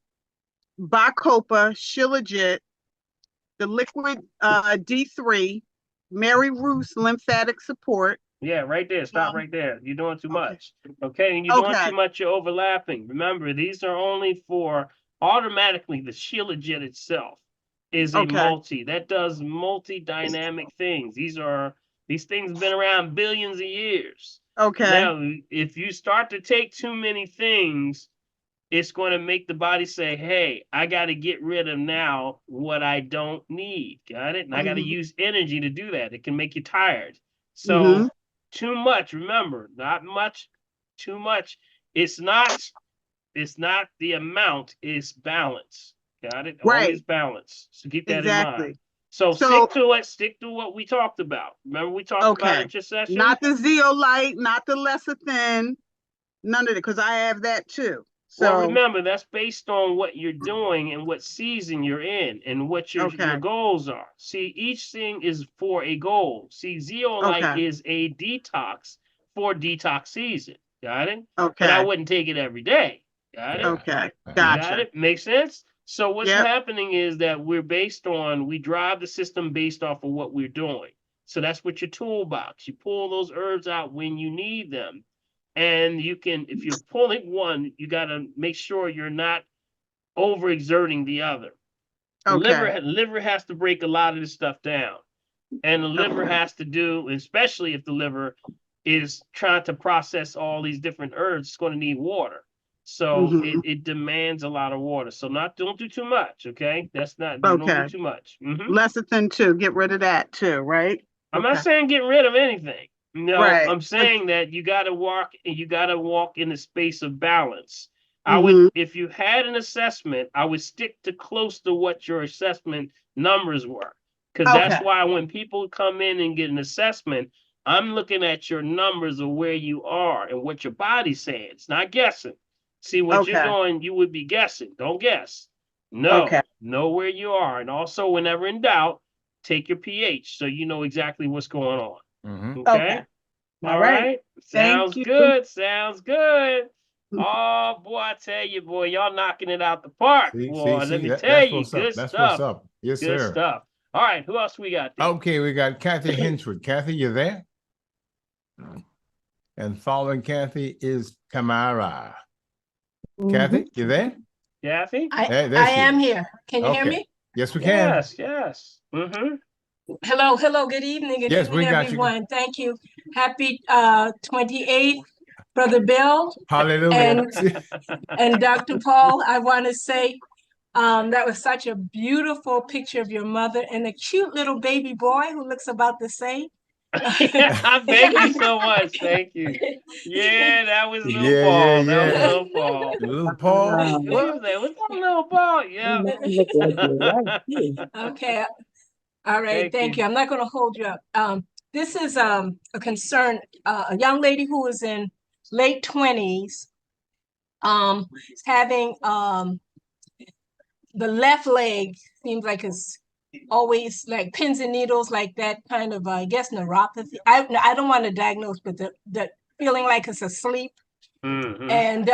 Bacopa, Shilajit, the liquid D3, Mary Ruth's lymphatic support. Yeah, right there. Stop right there. You're doing too much. Okay, and you're doing Okay. too much. You're overlapping. Remember, these are only for automatically the Shilajit itself is a Okay. multi that does multi-dynamic things. These things have been around billions of years. Okay. Now, if you start to take too many things, it's going to make the body say, hey, I got to get rid of now what I don't need. Got it? And I got to use energy to do that. It can make you tired. So too much, remember, not much, too much. It's not the amount, it's balance. Got it? Right. Always balance. So keep that in Exactly. mind. So stick to it. Stick to what we talked about. Remember we talked about it at your session? Not the zeolite, not the lecithin, none of it, because I have that too. So well, remember, that's based on what you're doing and what season you're in and what your goals are. See, each thing is for a goal. See, zeolite is a detox for detox season. Got it? Okay. But I wouldn't take it every day. Got it? Okay. Got Gotcha. it? Makes sense? So what's happening is that we drive the system based off of what we're doing. So that's what your toolbox. You pull those herbs out when you need them. And you can, if you're pulling one, you got to make sure you're not overexerting the other. Okay. Liver has to break a lot of this stuff down. And the liver has to do, especially if the liver is trying to process all these different herbs, it's going to need water. So it demands a lot of water. So don't do too much, okay? That's not, don't do too much. Lecithin too, get rid of that too, right? I'm not saying get rid of anything. No, Right. I'm saying that you got to walk in the space of balance. I would, if you had an assessment, I would stick to close to what your assessment numbers were. Because that's why when people come in and get an assessment, I'm looking at your numbers of where you are and what your body's saying. It's not guessing. See, what you're doing, you would be guessing. Don't guess. No, know where you are. And also, whenever in doubt, take your pH so you know exactly what's going on. Okay. All right. Sounds good. Sounds good. Oh boy, I tell you, boy, y'all knocking it out the park. Boy, let me tell you, good stuff. That's what's up. Yes, Good sir. stuff. All right, who else we got there? Okay, we got Kathy Hinchwood. Kathy, you there? And following Kathy is Tamara. Kathy, you there? Kathy? I am here. Can you hear me? Yes, we can. Yes. Hello, good evening. Good evening, everyone. Thank you. Happy 28th, Brother Bill. Hallelujah. And Dr. Paul, I want to say that was such a beautiful picture of your mother and a cute little baby boy who looks about the same. Thank you so much. Thank you. Yeah, that was little Paul. That was little Paul. Little Paul. What's that little Paul? Yeah. Okay. All right. Thank you. I'm not going to hold you up. This is a concern. A young lady who is in late 20s, having the left leg seems like it's always like pins and needles, like that kind of, I guess, neuropathy. I don't want to diagnose, but the feeling like it's asleep. And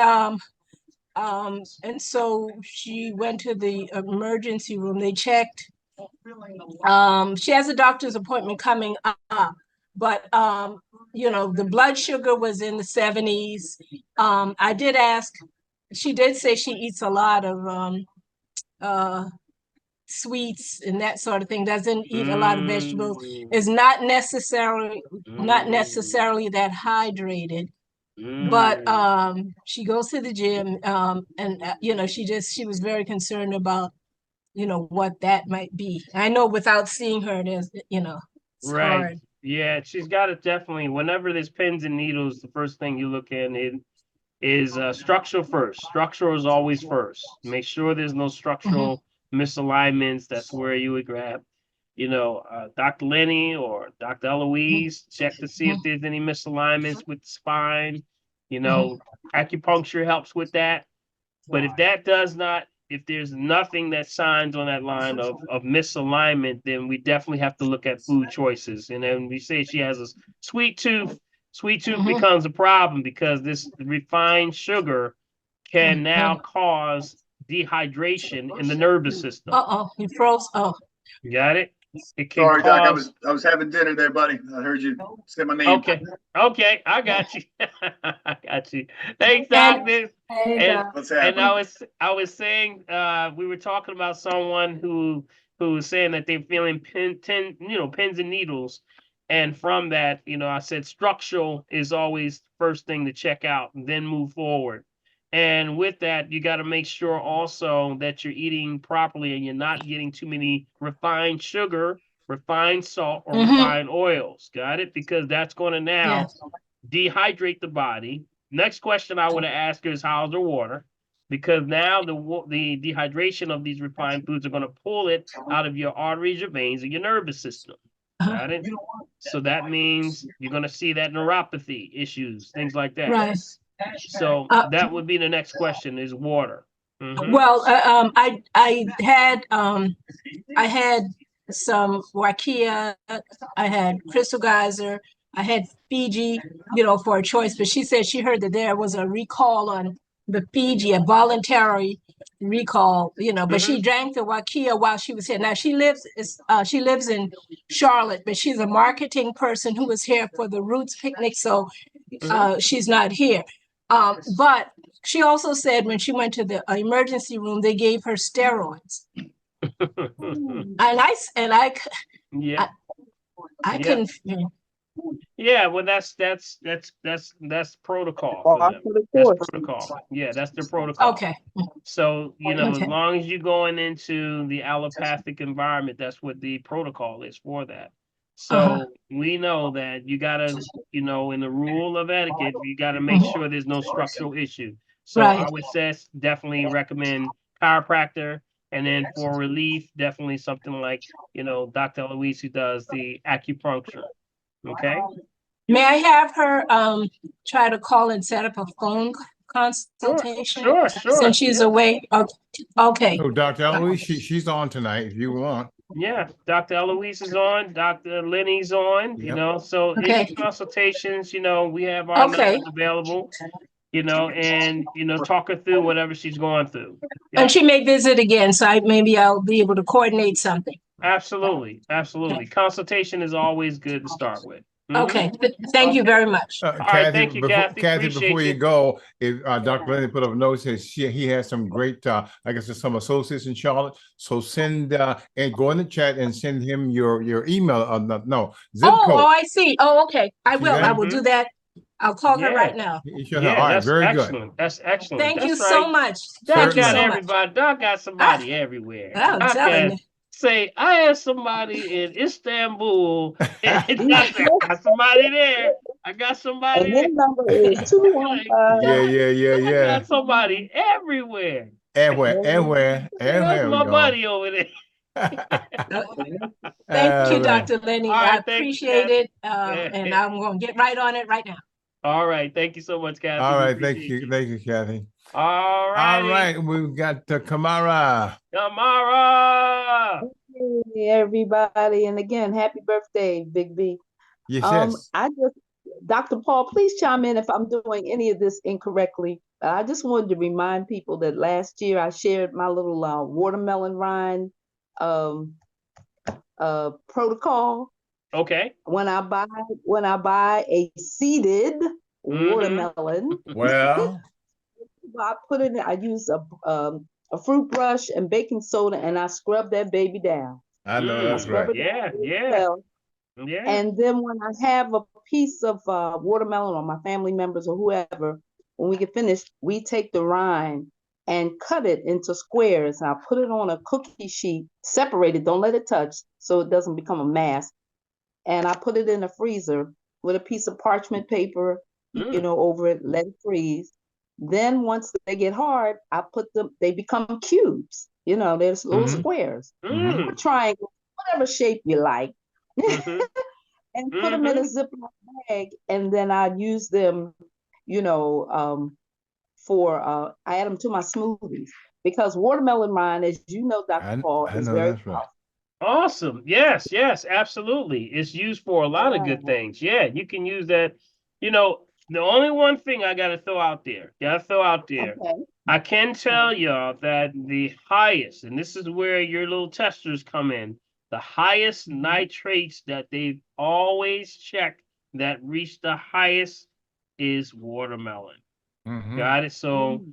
so she went to the emergency room. They checked. She has a doctor's appointment coming up, but the blood sugar was in the 70s. I did ask. She did say she eats a lot of sweets and that sort of thing, doesn't eat a lot of vegetables, is not necessarily that hydrated, but she goes to the gym, and she was very concerned about what that might be. I know without seeing her, there's it's hard. Yeah, she's got to definitely, whenever there's pins and needles, the first thing you look at is structural first. Structural is always first. Make sure there's no structural misalignments. That's where you would grab, Dr. Lenny or Dr. Eloise, check to see if there's any misalignments with the spine. Acupuncture helps with that. But if there's nothing that signs on that line of misalignment, then we definitely have to look at food choices. And then we say she has a sweet tooth. Sweet tooth becomes a problem because this refined sugar can now cause dehydration in the nervous system. You froze. Oh. You got it? It can Sorry, Doc, cause. I was having dinner there, buddy. I heard you say my name. Okay, okay, I got you. I got you. Thanks, And Doctor. Hey, And Doc. What's and happening? I was saying we were talking about someone who was saying that they're feeling pins and needles, and from that, I said structural is always the first thing to check out, and then move forward. And with that, you got to make sure also that you're eating properly and you're not getting too many refined sugar, refined salt, or refined oils. Got it? Because that's going to now yes. dehydrate the body. Next question I want to ask is how's the water? Because now the dehydration of these refined foods are going to pull it out of your arteries, your veins, and your nervous system. Got it? So that means you're going to see that neuropathy issues, things like that. Right. So that would be the next question is water. Well, I had some Wakia, I had Crystal Geyser, I had Fiji, for a choice, but she said she heard that there was a recall on the Fiji, a voluntary recall, but she drank the Wakia while she was here. Now she lives in Charlotte, but she's a marketing person who was here for the Roots picnic, so she's not here. But she also said when she went to the emergency room, they gave her steroids. Yeah. I couldn't. Yeah, well, that's protocol for them. That's protocol. Yeah, that's their protocol. Okay. So, as Okay. long as you're going into the allopathic environment, that's what the protocol is for that. So we know that you gotta, in the rule of etiquette, you gotta make sure there's no structural issue. So I would say definitely recommend chiropractor, and then for relief, definitely something like, Dr. Eloise who does the acupuncture. Okay. May I have her try to call and set up a phone consultation? Sure. Since she's away. Okay. So Dr. Eloise, she's on tonight if you want. Yeah, Dr. Eloise is on, Dr. Lenny's on, so any consultations, we have our numbers available, and, talk her through whatever she's going through. Yeah. And she may visit again, so maybe I'll be able to coordinate something. Absolutely. Consultation is always good to start with. Okay, thank you very much. All right, Kathy, thank you, Kathy. Kathy, Appreciate before you you. go, if Dr. Lenny put up a note, says he has some great, I guess there's some associates in Charlotte. So send and go in the chat and send him your email. Zip code. Oh, I see. Oh, okay. I will do that. I'll call her right now. All right, that's very excellent. good. That's excellent. Thank you right. so much. Doc got everybody. Doc got somebody everywhere. I'm telling you. Say, I had somebody in Istanbul, and I got somebody there. I got somebody. And his number is 215. I got somebody everywhere. Everywhere. That's my buddy over there. Thank you, Dr. Lenny. Right, I appreciate it. And I'm going to get right on it right now. All right. Thank you so much, Kathy. All right. Thank you. Thank you, Kathy. All right. All right. We've got Kamara. Hey, everybody. And again, happy birthday, Big B. Yes. Dr. Paul, please chime in if I'm doing any of this incorrectly. I just wanted to remind people that last year I shared my little watermelon rind protocol. Okay. When I buy a seeded watermelon, well, I put it in. I use a fruit brush and baking soda, and I scrub that baby down. I know that's right. Yeah. And then when I have a piece of watermelon or my family members or whoever, when we get finished, we take the rind and cut it into squares. And I put it on a cookie sheet, separate it, don't let it touch so it doesn't become a mass. And I put it in the freezer with a piece of parchment paper, over it, let it freeze. Then once they get hard, I put them, they become cubes. There's little squares, or triangles, whatever shape you like. And put them in a Ziploc bag, and then I use them, I add them to my smoothies, because watermelon rind, as you know, Dr. Paul, is very powerful. Awesome. Yes, absolutely. It's used for a lot of good things. Yeah, you can use that. The only one thing I got to throw out there, okay. I can tell y'all that the highest, and this is where your little testers come in, the highest nitrates that they've always checked that reach the highest is watermelon. Got it? So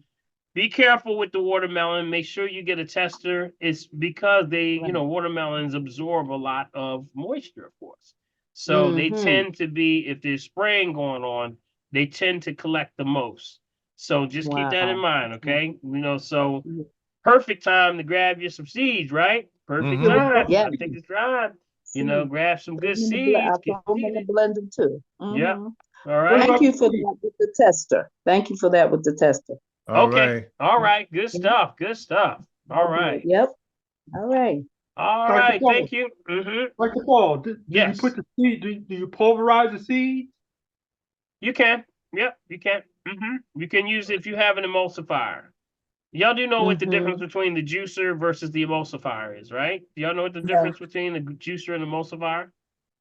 be careful with the watermelon. Make sure you get a tester. It's because they, watermelons absorb a lot of moisture, of course. So they tend to be, if there's spraying going on, they tend to collect the most. So just keep that in mind, okay? So perfect time to grab you some seeds, right? Perfect time. Yeah. I think it's time. Seeds. Grab some good I seeds. throw them in the blender too. Yep. Mhm. All right. Thank you for that with the tester. Thank you for that with the tester. Okay. All right. Good stuff. Good stuff. All right. Yep. All right. All Dr. right. Paul, Thank you. Dr. Paul, do you Yes. put the seed? Do you pulverize the seed? You can. Yep. You can. You can use it if you have an emulsifier. Y'all do know what the difference between the juicer versus the emulsifier is, right? Y'all know what the difference between the juicer and the emulsifier?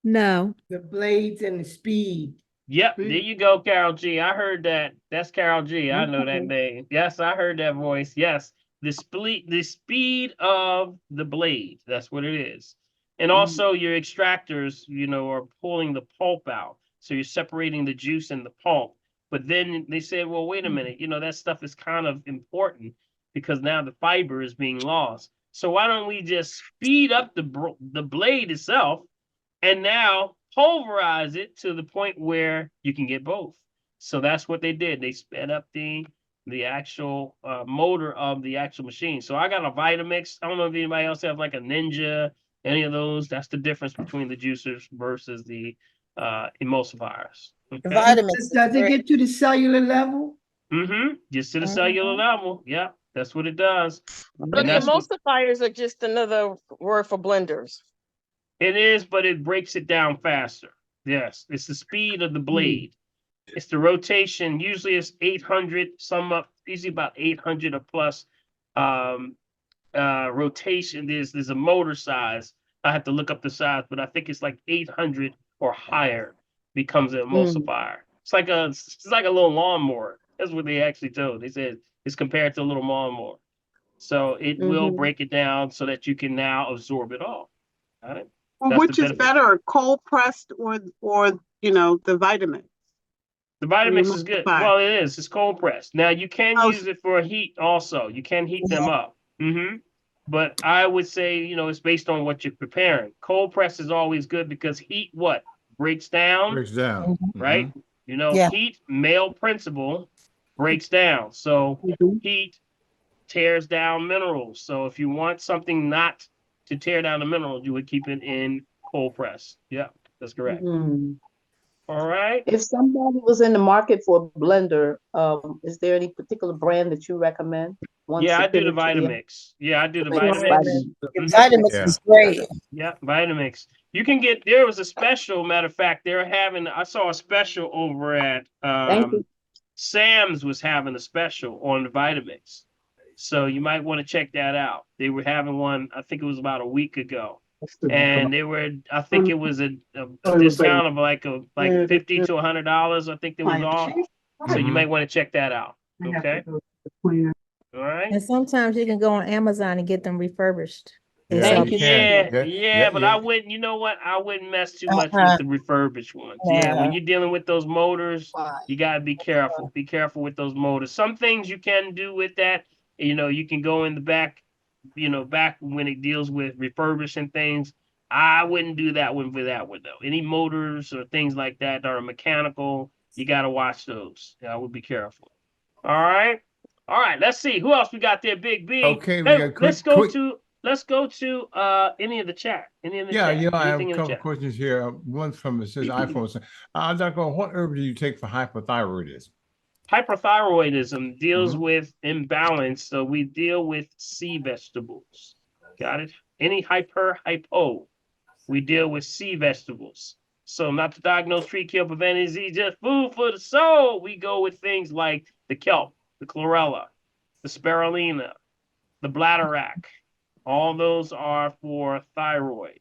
No. The blades and the speed. Yep, there you go, Carol G. I heard that. That's Carol G. I know that name. Yes, I heard that voice. Yes, the speed of the blade. That's what it is. And also your extractors, are pulling the pulp out. So you're separating the juice and the pulp. But then they said, well, wait a minute. That stuff is kind of important because now the fiber is being lost. So why don't we just speed up the blade itself and now pulverize it to the point where you can get both. So that's what they did. They sped up the actual motor of the actual machine. So I got a Vitamix. I don't know if anybody else have like a Ninja, any of those. That's the difference between the juicers versus the emulsifiers. The Vitamix. Does it get to the cellular level? Just to the cellular level. Yeah, that's what it does. So the emulsifiers are just another word for blenders. It is, but it breaks it down faster. Yes, it's the speed of the blade. It's the rotation. Usually it's 800, usually about 800 or plus rotation. There's a motor size. I have to look up the size, but I think it's like 800 or higher becomes an emulsifier. It's like a little lawnmower. That's what they actually told. They said it's compared to a little lawnmower. So it will break it down so that you can now absorb it all. Got it? Well, which is better, cold pressed or the Vitamix? The Vitamix is good. Well, it is. It's cold pressed. Now you can use it for heat also. You can heat them up. But I would say, it's based on what you're preparing. Cold press is always good because heat breaks down. Breaks down. Right? Heat, male principle, breaks down. So heat tears down minerals. So if you want something not to tear down the minerals, you would keep it in cold press. Yeah, that's correct. All right. If somebody was in the market for a blender, is there any particular brand that you recommend? Yeah, I do the Vitamix. Yeah, I do the Vitamix. Vitamix is great. Yeah, Vitamix. You can there was a special, matter of fact, I saw a special over at Sam's was having a special on the Vitamix. So you might want to check that out. They were having one, I think it was about a week ago. And I think it was a discount of like $50 to $100. I think they was off. So you might want to check that out. Okay. All right. And sometimes you can go on Amazon and get them refurbished. But I wouldn't, you know what? I wouldn't mess too much with the refurbished ones. Yeah, when you're dealing with those motors, you got to be careful. Be careful with those motors. Some things you can do with that. You can go in the back, back when it deals with refurbishing things. I wouldn't do that one for that one, though. Any motors or things like that are mechanical, you got to watch those. I would be careful. All right. All right. Let's see. Who else we got there, Big B? Okay. Let's go to any of the chat. Any of the chat. I have a couple of questions here. One's from it says iPhone. Dr. What herb do you take for hypothyroidism? Hyperthyroidism deals with imbalance, so we deal with sea vegetables. Got it? Any hypo, we deal with sea vegetables. So not to diagnose, treat, kill, prevent disease, just food for the soul. We go with things like the kelp, the chlorella, the spirulina, the bladderwrack. All those are for thyroid.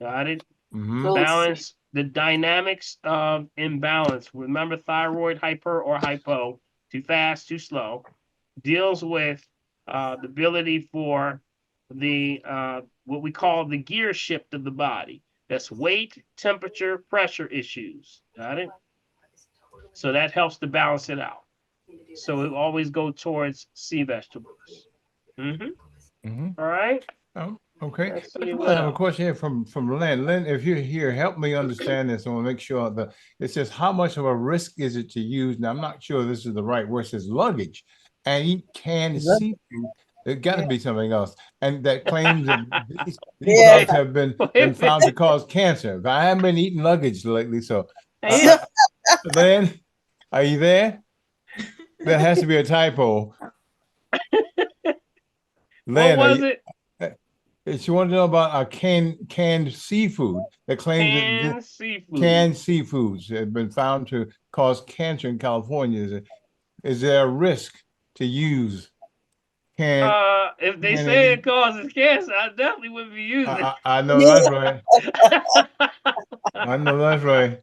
Got it? Balance, the dynamics of imbalance. Remember, thyroid, hyper or hypo, too fast, too slow, deals with the ability for the what we call the gear shift of the body. That's weight, temperature, pressure issues. Got it? So that helps to balance it out. So it always go towards sea vegetables. All right. Oh, okay. Let's see I what have a else. question here from Lynn. Lynn, if you're here, help me understand this. I want to make sure that it says how much of a risk is it to use? Now, I'm not sure this is the right word. It says luggage and eat canned seafood. It got to be something else. And that claims that these drugs have been found to cause cancer. But I haven't been eating luggage lately, so Lynn, are you there? That has to be a typo. What Lynn, was it? she wanted to know about canned seafood that claims that Canned seafood. canned seafoods have been found to cause cancer in California. Is there a risk to use canned? If they say it causes cancer, I definitely wouldn't be using it. I know that's right. I know that's right.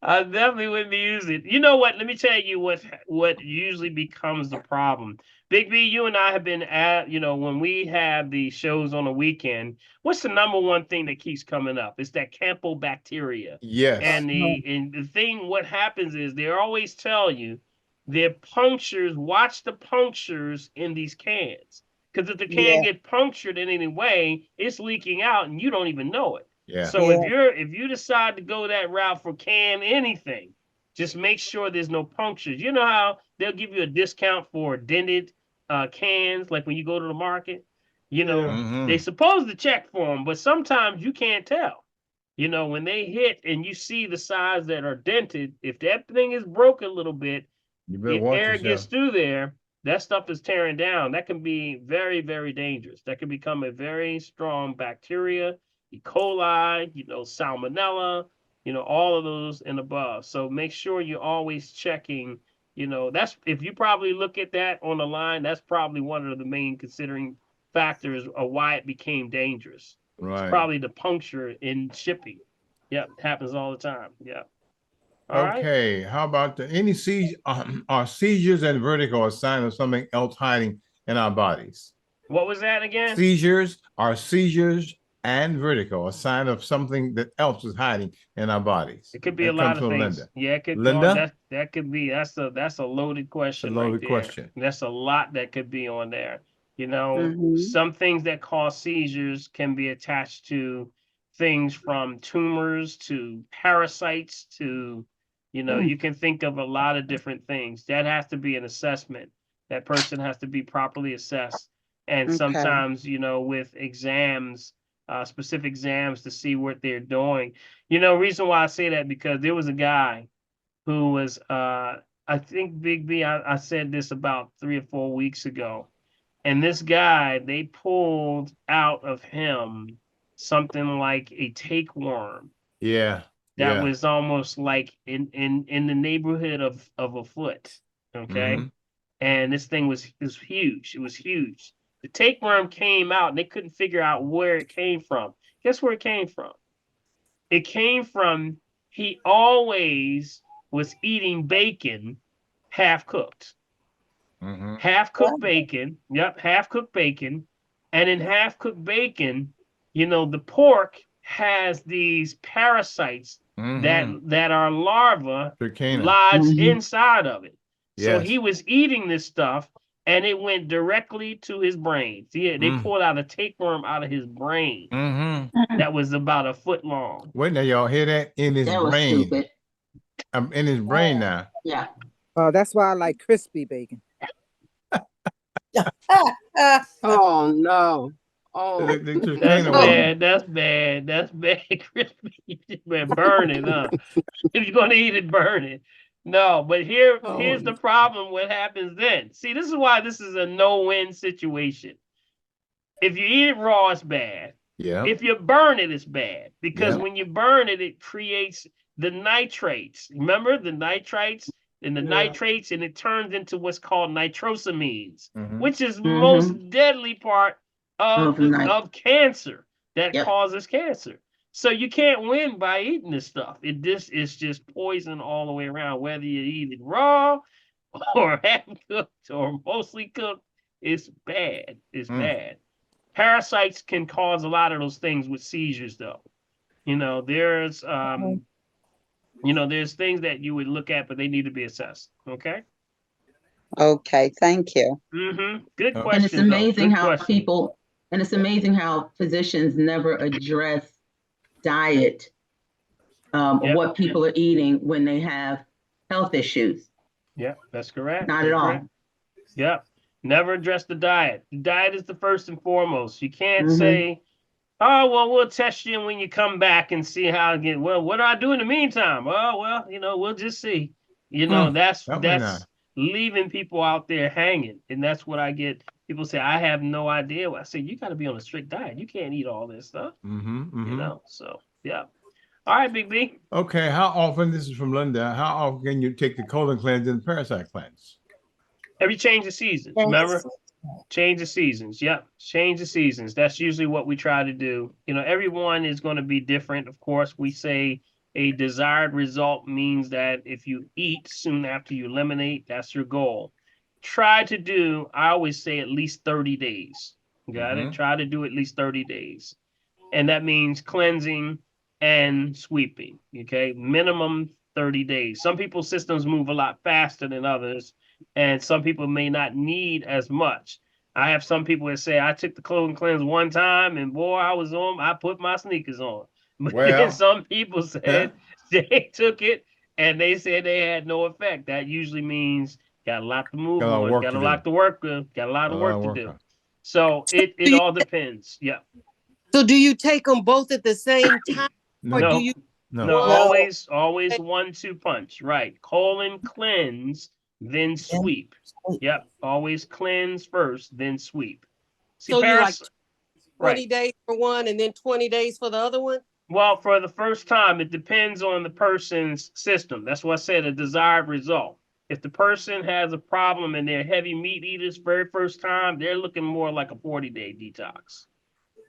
I definitely wouldn't be using it. You know what? Let me tell you what usually becomes the problem. Big B, you and I have been at, when we have the shows on the weekend, what's the number one thing that keeps coming up? It's that Campylobacteria. Yes. And the thing, what happens is they always tell you their punctures, watch the punctures in these cans. Because if the can get punctured in any way, it's leaking out and you don't even know it. Yeah. So if you decide to go that route for can anything, just make sure there's no punctures. You know how they'll give you a discount for dented cans, like when you go to the market. They supposed to check for them, but sometimes you can't tell. When they hit and you see the sides that are dented, if that thing is broken a little bit, you better if watch air yourself. gets through there, that stuff is tearing down. That can be very, very dangerous. That can become a very strong bacteria, E. coli, salmonella, all of those and above. So make sure you're always checking. That's if you probably look at that on the line, that's probably one of the main considering factors of why it became dangerous. Right. It's probably the puncture in shipping. Yep, happens all the time. Yeah. Okay, how about any seizures? Are seizures and vertigo a sign of something else hiding in our bodies? What was that again? Seizures and vertigo a sign of something that else is hiding in our bodies? It could be a lot of things. Linda. Yeah, it could. Linda? That could be. That's a loaded question. It's a loaded right there. question. That's a lot that could be on there. Some things that cause seizures can be attached to things from tumors to parasites to, you can think of a lot of different things. That has to be an assessment. That person has to be properly assessed. And sometimes, with exams, specific exams to see what they're doing. Reason why I say that because there was a guy who was, I think Big B, I said this about 3 or 4 weeks ago. And this guy, they pulled out of him something like a tapeworm. Yeah. That was almost like in the neighborhood of a foot. Okay. And this thing was huge. It was huge. The tapeworm came out and they couldn't figure out where it came from. Guess where it came from? It came from he always was eating bacon half cooked. Half cooked bacon. Yep, half cooked bacon. And in half cooked bacon, the pork has these parasites that are larvae lodged inside of it. So he was eating this stuff and it went directly to his brain. See, they pulled out a tapeworm out of his brain that was about a foot long. Wait, now y'all hear that? In his brain. Stupid. I'm in his brain now. Yeah. That's why I like crispy bacon. Oh no. Oh, that's bad. That's bad. That's bad. Crispy. Burn it, huh? If you're gonna eat it, burn it. No, but here's the problem. What happens then? See, this is why this is a no-win situation. If you eat it raw, it's bad. Yeah. If you burn it, it's bad because when you burn it, it creates the nitrates. Remember the nitrites and the nitrates, and it turns into what's called nitrosamines, which is most deadly part of cancer that causes cancer. So you can't win by eating this stuff. It's just poison all the way around. Whether you eat it raw or half cooked or mostly cooked, it's bad. It's bad. Parasites can cause a lot of those things with seizures, though. There's there's things that you would look at, but they need to be assessed. Okay. Okay, thank you. Good Oh. question. And it's amazing how question. it's amazing how physicians never address diet, or what people are eating when they have health issues. Yeah, that's correct. Not at all. Correct. Yeah. Never address the diet. The diet is the first and foremost. You can't say, oh, well, we'll test you when you come back and see how it get. Well, what do I do in the meantime? Oh, well, we'll just see. That's leaving people out there hanging. And that's what I get. People say, I have no idea. I say, you got to be on a strict diet. You can't eat all this stuff. So, yeah. All right, Big B. Okay, how often, this is from Linda, how often can you take the colon cleanse and parasite cleanse? Every change of seasons, remember? Change the seasons. Yep. Change the seasons. That's usually what we try to do. Everyone is going to be different. Of course, we say a desired result means that if you eat soon after you eliminate, that's your goal. Try to do, I always say, at least 30 days. Got it? Try to do at least 30 days. And that means cleansing and sweeping. Okay. Minimum 30 days. Some people's systems move a lot faster than others, and some people may not need as much. I have some people that say, I took the colon cleanse one time and boy, I put my sneakers on. But then some people said they took it and they said they had no effect. That usually means got a lot to move on, got a lot to work with, got a lot of work to do. So it all depends. Yeah. So do you take them both at the same time? Or do you? No, always 1-2 punch. Right. Colon cleanse, then sweep. Yep. Always cleanse first, then sweep. See, so you like 20 days for one and then 20 days for the other one? Well, for the first time, it depends on the person's system. That's what I said, a desired result. If the person has a problem and they're heavy meat eaters very first time, they're looking more like a 40-day detox.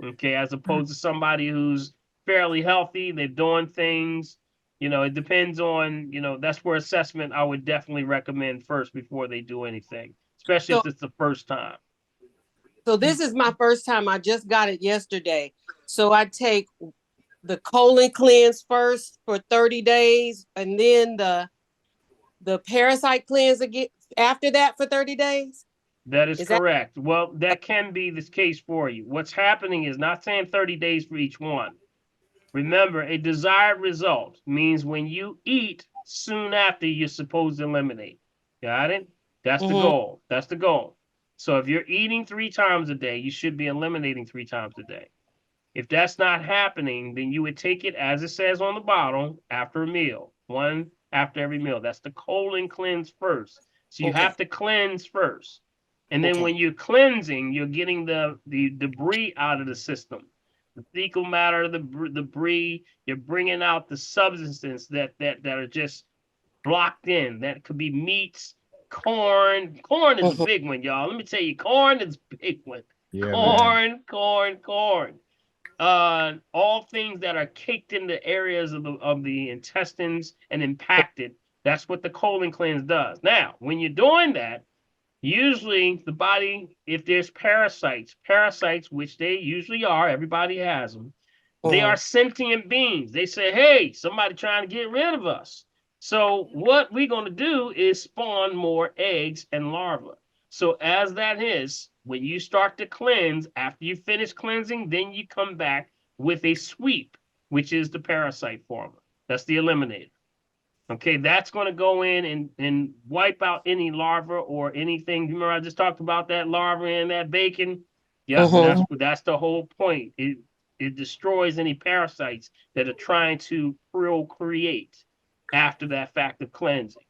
Okay, as opposed to somebody who's fairly healthy, they're doing things, it depends on, that's where assessment I would definitely recommend first before they do anything, especially if it's the first time. So this is my first time. I just got it yesterday. So I take the colon cleanse first for 30 days and then the parasite cleanse again after that for 30 days? That is correct. Well, that can be the case for you. What's happening is not saying 30 days for each one. Remember, a desired result means when you eat soon after you're supposed to eliminate. Got it? That's the goal. That's the goal. So if you're eating 3 times a day, you should be eliminating 3 times a day. If that's not happening, then you would take it as it says on the bottle after a meal. 1 after every meal. That's the colon cleanse first. So you have to cleanse first. And then when you're cleansing, you're getting the debris out of the system. The fecal matter, the debris, you're bringing out the substances that are just blocked in. That could be meats, corn. Corn is a big one, y'all. Let me tell you, corn is a big one. Yeah, corn. All things that are caked in the areas of the intestines and impacted. That's what the colon cleanse does. Now, when you're doing that, usually the body, if there's parasites, which they usually are, everybody has them, they are sentient beings. They say, hey, somebody trying to get rid of us. So what we're going to do is spawn more eggs and larvae. So as that is, when you start to cleanse, after you finish cleansing, then you come back with a sweep, which is the parasite former. That's the eliminator. Okay, that's going to go in and wipe out any larva or anything. Remember, I just talked about that larva and that bacon. Yeah, that's the whole point. It destroys any parasites that are trying to procreate after that fact of cleansing.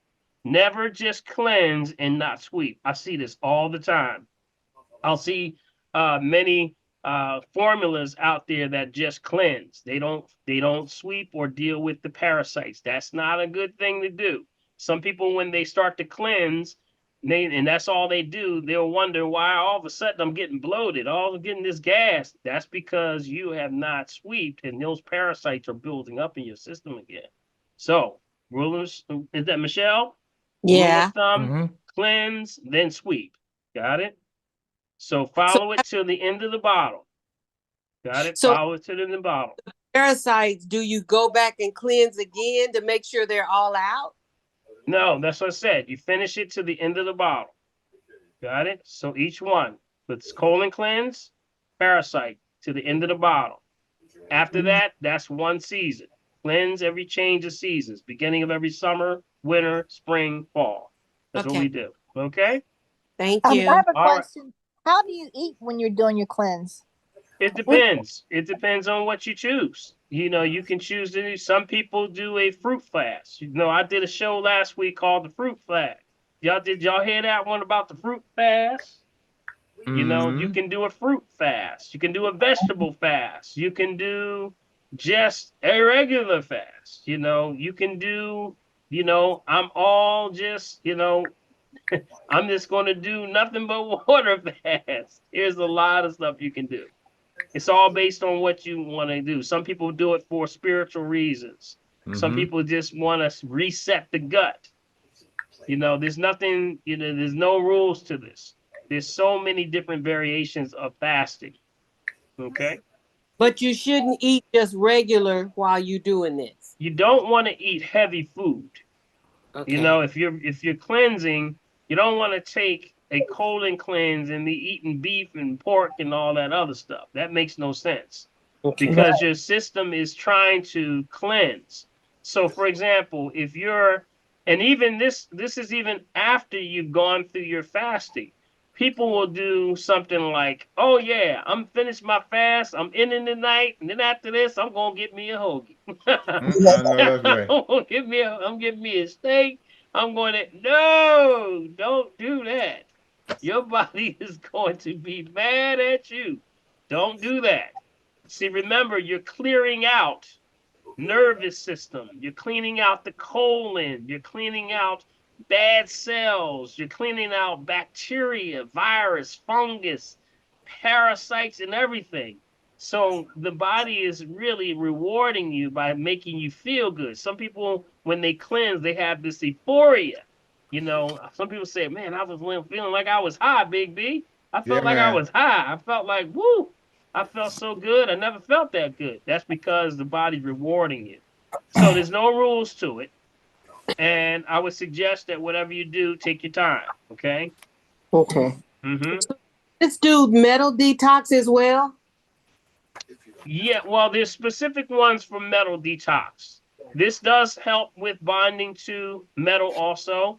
Never just cleanse and not sweep. I see this all the time. I'll see many formulas out there that just cleanse. They don't sweep or deal with the parasites. That's not a good thing to do. Some people, when they start to cleanse, and that's all they do, they'll wonder why all of a sudden I'm getting bloated, I'm getting this gas. That's because you have not sweeped and those parasites are building up in your system again. So, rulers, is that Michelle? Yeah. Rule of thumb, cleanse, then sweep. Got it? So follow it till the end of the bottle. Got it? So Follow it to the bottle. parasites, do you go back and cleanse again to make sure they're all out? No, that's what I said. You finish it to the end of the bottle. Got it? So each one, it's colon cleanse, parasite to the end of the bottle. After that, that's one season. Cleanse every change of seasons, beginning of every summer, winter, spring, fall. That's what we do. Okay? Thank I you. have a All right. question. How do you eat when you're doing your cleanse? It depends. It depends on what you choose. You know, you can choose to do, some people do a fruit fast. You know, I did a show last week called the fruit fast. Did y'all hear that one about the fruit fast? You know, you can do a fruit fast. You can do a vegetable fast. You can do just a regular fast. You know, you can do, you know, I'm all just, you know, I'm just going to do nothing but water fast. There's a lot of stuff you can do. It's all based on what you want to do. Some people do it for spiritual reasons. Some people just want to reset the gut. You know, there's nothing, you know, there's no rules to this. There's so many different variations of fasting. Okay. But you shouldn't eat just regular while you're doing this. You don't want to eat heavy food. Okay. You know, if you're cleansing, you don't want to take a colon cleanse and be eating beef and pork and all that other stuff. That makes no sense. Because your system is trying to cleanse. So for example, if you're, and even this is even after you've gone through your fasting. People will do something like, oh yeah, I'm finished my fast, I'm ending the night, and then after this, I'm gonna get me a hoagie. I know that's right. I'm getting me a steak. I'm going to, no, don't do that. Your body is going to be mad at you. Don't do that. See, remember, you're clearing out nervous system. You're cleaning out the colon. You're cleaning out bad cells. You're cleaning out bacteria, virus, fungus, parasites, and everything. So the body is really rewarding you by making you feel good. Some people, when they cleanse, they have this euphoria. You know, some people say, man, I was feeling like I was high, Big B. I felt like I was high. I felt like, woo, I felt so good. I never felt that good. That's because the body's rewarding you. So there's no rules to it. And I would suggest that whatever you do, take your time. Okay. Okay. Mm-hmm. Let's do metal detox as well. Yeah, well, there's specific ones for metal detox. This does help with binding to metal also.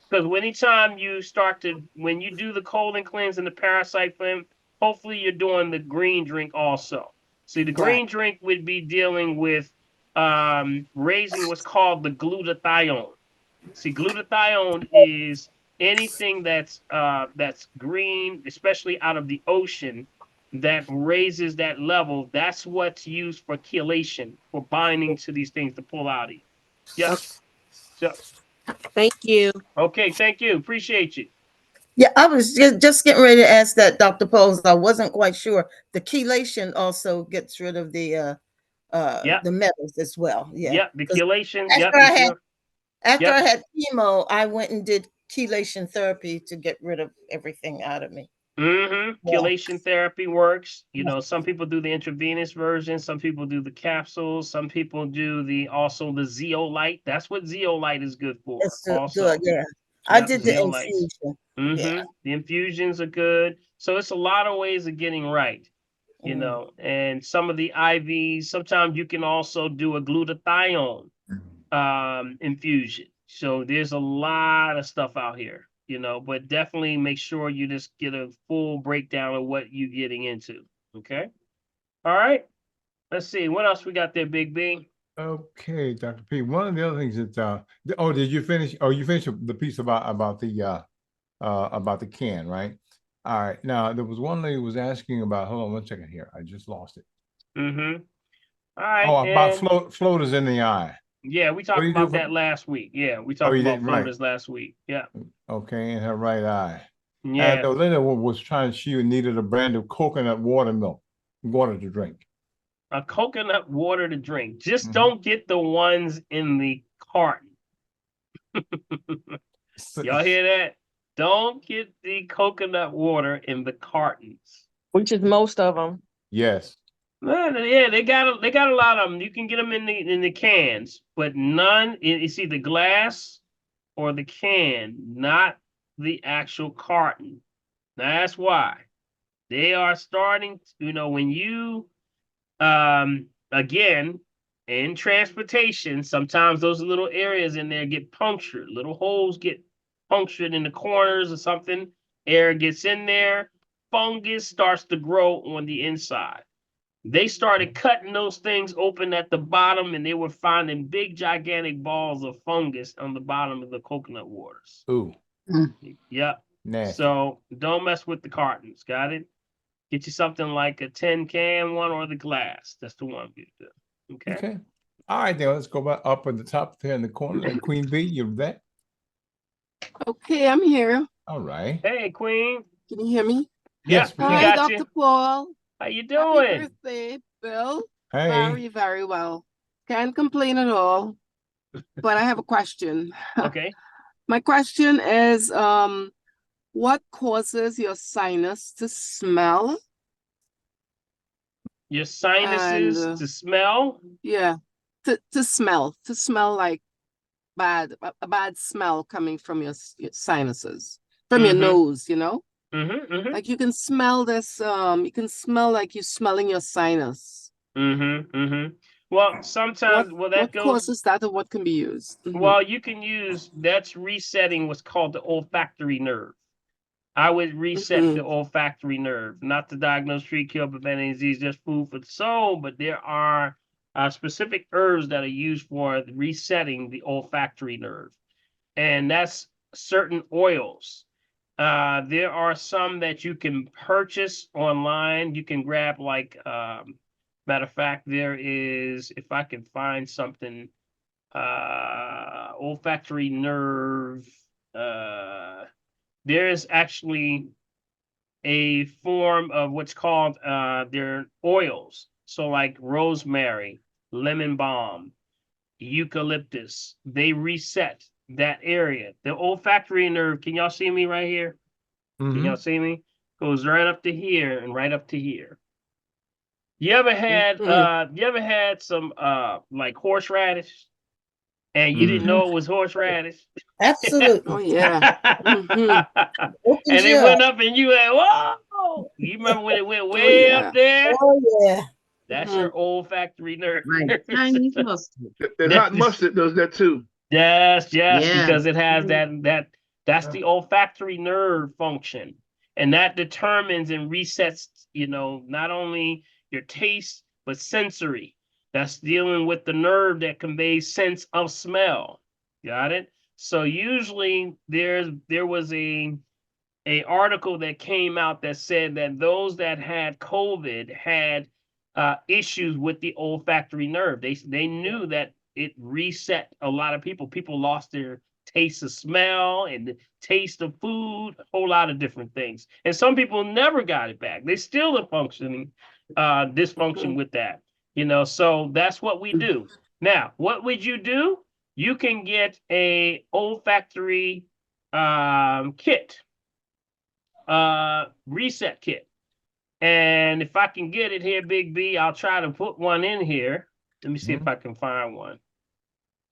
Because anytime you start to, when you do the colon cleanse and the parasite cleanse, hopefully you're doing the green drink also. See, the green drink would be dealing with raising what's called the glutathione. See, glutathione is anything that's green, especially out of the ocean, that raises that level. That's what's used for chelation, for binding to these things to pull out of you. Yep. So, thank you. Okay, thank you. Appreciate you. Yeah, I was just getting ready to ask that, Dr. Poles. I wasn't quite sure. The chelation also gets rid of the metals as well. Yeah. Yep, the chelation. After I had chemo, I went and did chelation therapy to get rid of everything out of me. Mm-hmm. Chelation therapy works. You know, some people do the intravenous version, some people do the capsules, some people do the zeolite. That's what zeolite is good for. It's also. good, yeah. I did the infusion. Mm-hmm. The infusions are good. So it's a lot of ways of getting right. You know, and some of the IVs, sometimes you can also do a glutathione infusion. So there's a lot of stuff out here, you know, but definitely make sure you just get a full breakdown of what you're getting into. Okay. All right. Let's see. What else we got there, Big B? Okay, Dr. P. One of the other things that did you finish? Oh, you finished the piece about the can, right? All right. Now there was one lady who was asking about, hold on one second here. I just lost it. Mm-hmm. All right. Oh, about floaters in the eye. Yeah, we talked about that last week. Yeah, we talked about floaters last week. Yeah. Okay, in her right eye. Yeah. And the lady was trying, she needed a brand of coconut water to drink. A coconut water to drink. Just don't get the ones in the carton. Y'all hear that? Don't get the coconut water in the cartons. Which is most of them. Yes. Man, yeah, they got a lot of them. You can get them in the cans, but none. It's either glass or the can, not the actual carton. That's why they are starting. When you again in transportation, sometimes those little areas in there get punctured. Little holes get punctured in the corners or something. Air gets in there. Fungus starts to grow on the inside. They started cutting those things open at the bottom, and they were finding big, gigantic balls of fungus on the bottom of the coconut waters. Ooh. Yep. Nasty. So don't mess with the cartons. Got it? Get you something like a tin can one or the glass. That's the one you do. Okay. Okay. All right, then let's go back up at the top there in the corner. And Queen B, you're back. Okay, I'm here. All right. Hey, Queen. Can you hear me? Yes, we Hi, got Dr. you. Paul. How you Happy doing? birthday, Bill. Hey. Very, very well. Can't complain at all. But I have a question. Okay. My question is, what causes your sinus to smell? Your sinuses And, to smell? Yeah, to smell like a bad smell coming from your sinuses, from your nose, Like you can smell this, you can smell like you're smelling your sinus. Well, sometimes, What that goes. causes that, and what can be used? Well, you can use, that's resetting what's called the olfactory nerve. I would reset the olfactory nerve, not to diagnose, treat, cure, prevent any disease, just food for the soul, but there are specific herbs that are used for resetting the olfactory nerve. And that's certain oils. There are some that you can purchase online. You can grab matter of fact, there is, if I can find something, olfactory nerve, there is actually a form of what's called their oils. So like rosemary, lemon balm, eucalyptus, they reset that area. The olfactory nerve, can y'all see me right here? Can y'all see me? Goes right up to here and right up to here. You ever had some like horseradish and you didn't know it was horseradish? Absolutely. Oh yeah. And it went up and you went, whoa! You remember when it went way up there? Oh yeah. That's your olfactory nerve. Right. Chinese mustard. That hot mustard does that too. Yes, Yeah. because it has that's the olfactory nerve function. And that determines and resets, not only your taste, but sensory. That's dealing with the nerve that conveys sense of smell. Got it? So usually there was a article that came out that said that those that had COVID had issues with the olfactory nerve. They knew that it reset a lot of people. People lost their taste of smell and the taste of food, a whole lot of different things. And some people never got it back. They still are functioning, dysfunction with that. So that's what we do. Now, what would you do? You can get a olfactory kit, reset kit. And if I can get it here, Big B, I'll try to put one in here. Let me see if I can find one.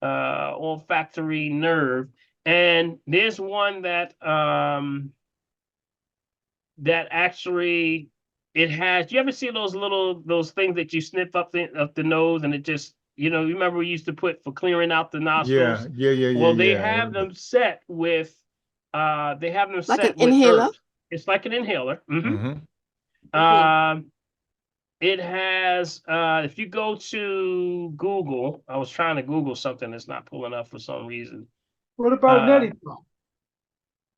Olfactory nerve. And there's one that that actually it has. You ever see those things that you sniff up the nose and it just, you remember we used to put for clearing out the nostrils? Yeah. Well, they have them set with like an inhaler? herbs. It's like an inhaler. It has, if you go to Google, I was trying to Google something that's not pulling up for some reason. What about neti pot?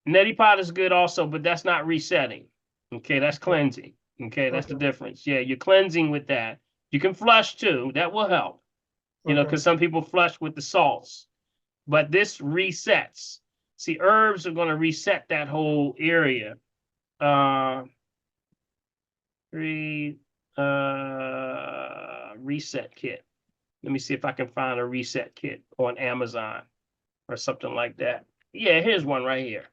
Neti pot is good also, but that's not resetting. Okay, that's cleansing. Okay, that's the difference. Yeah, you're cleansing with that. You can flush too. That will help. Because some people flush with the salts. But this resets. See, herbs are going to reset that whole area. Reset kit. Let me see if I can find a reset kit on Amazon or something like that. Yeah, here's one right here.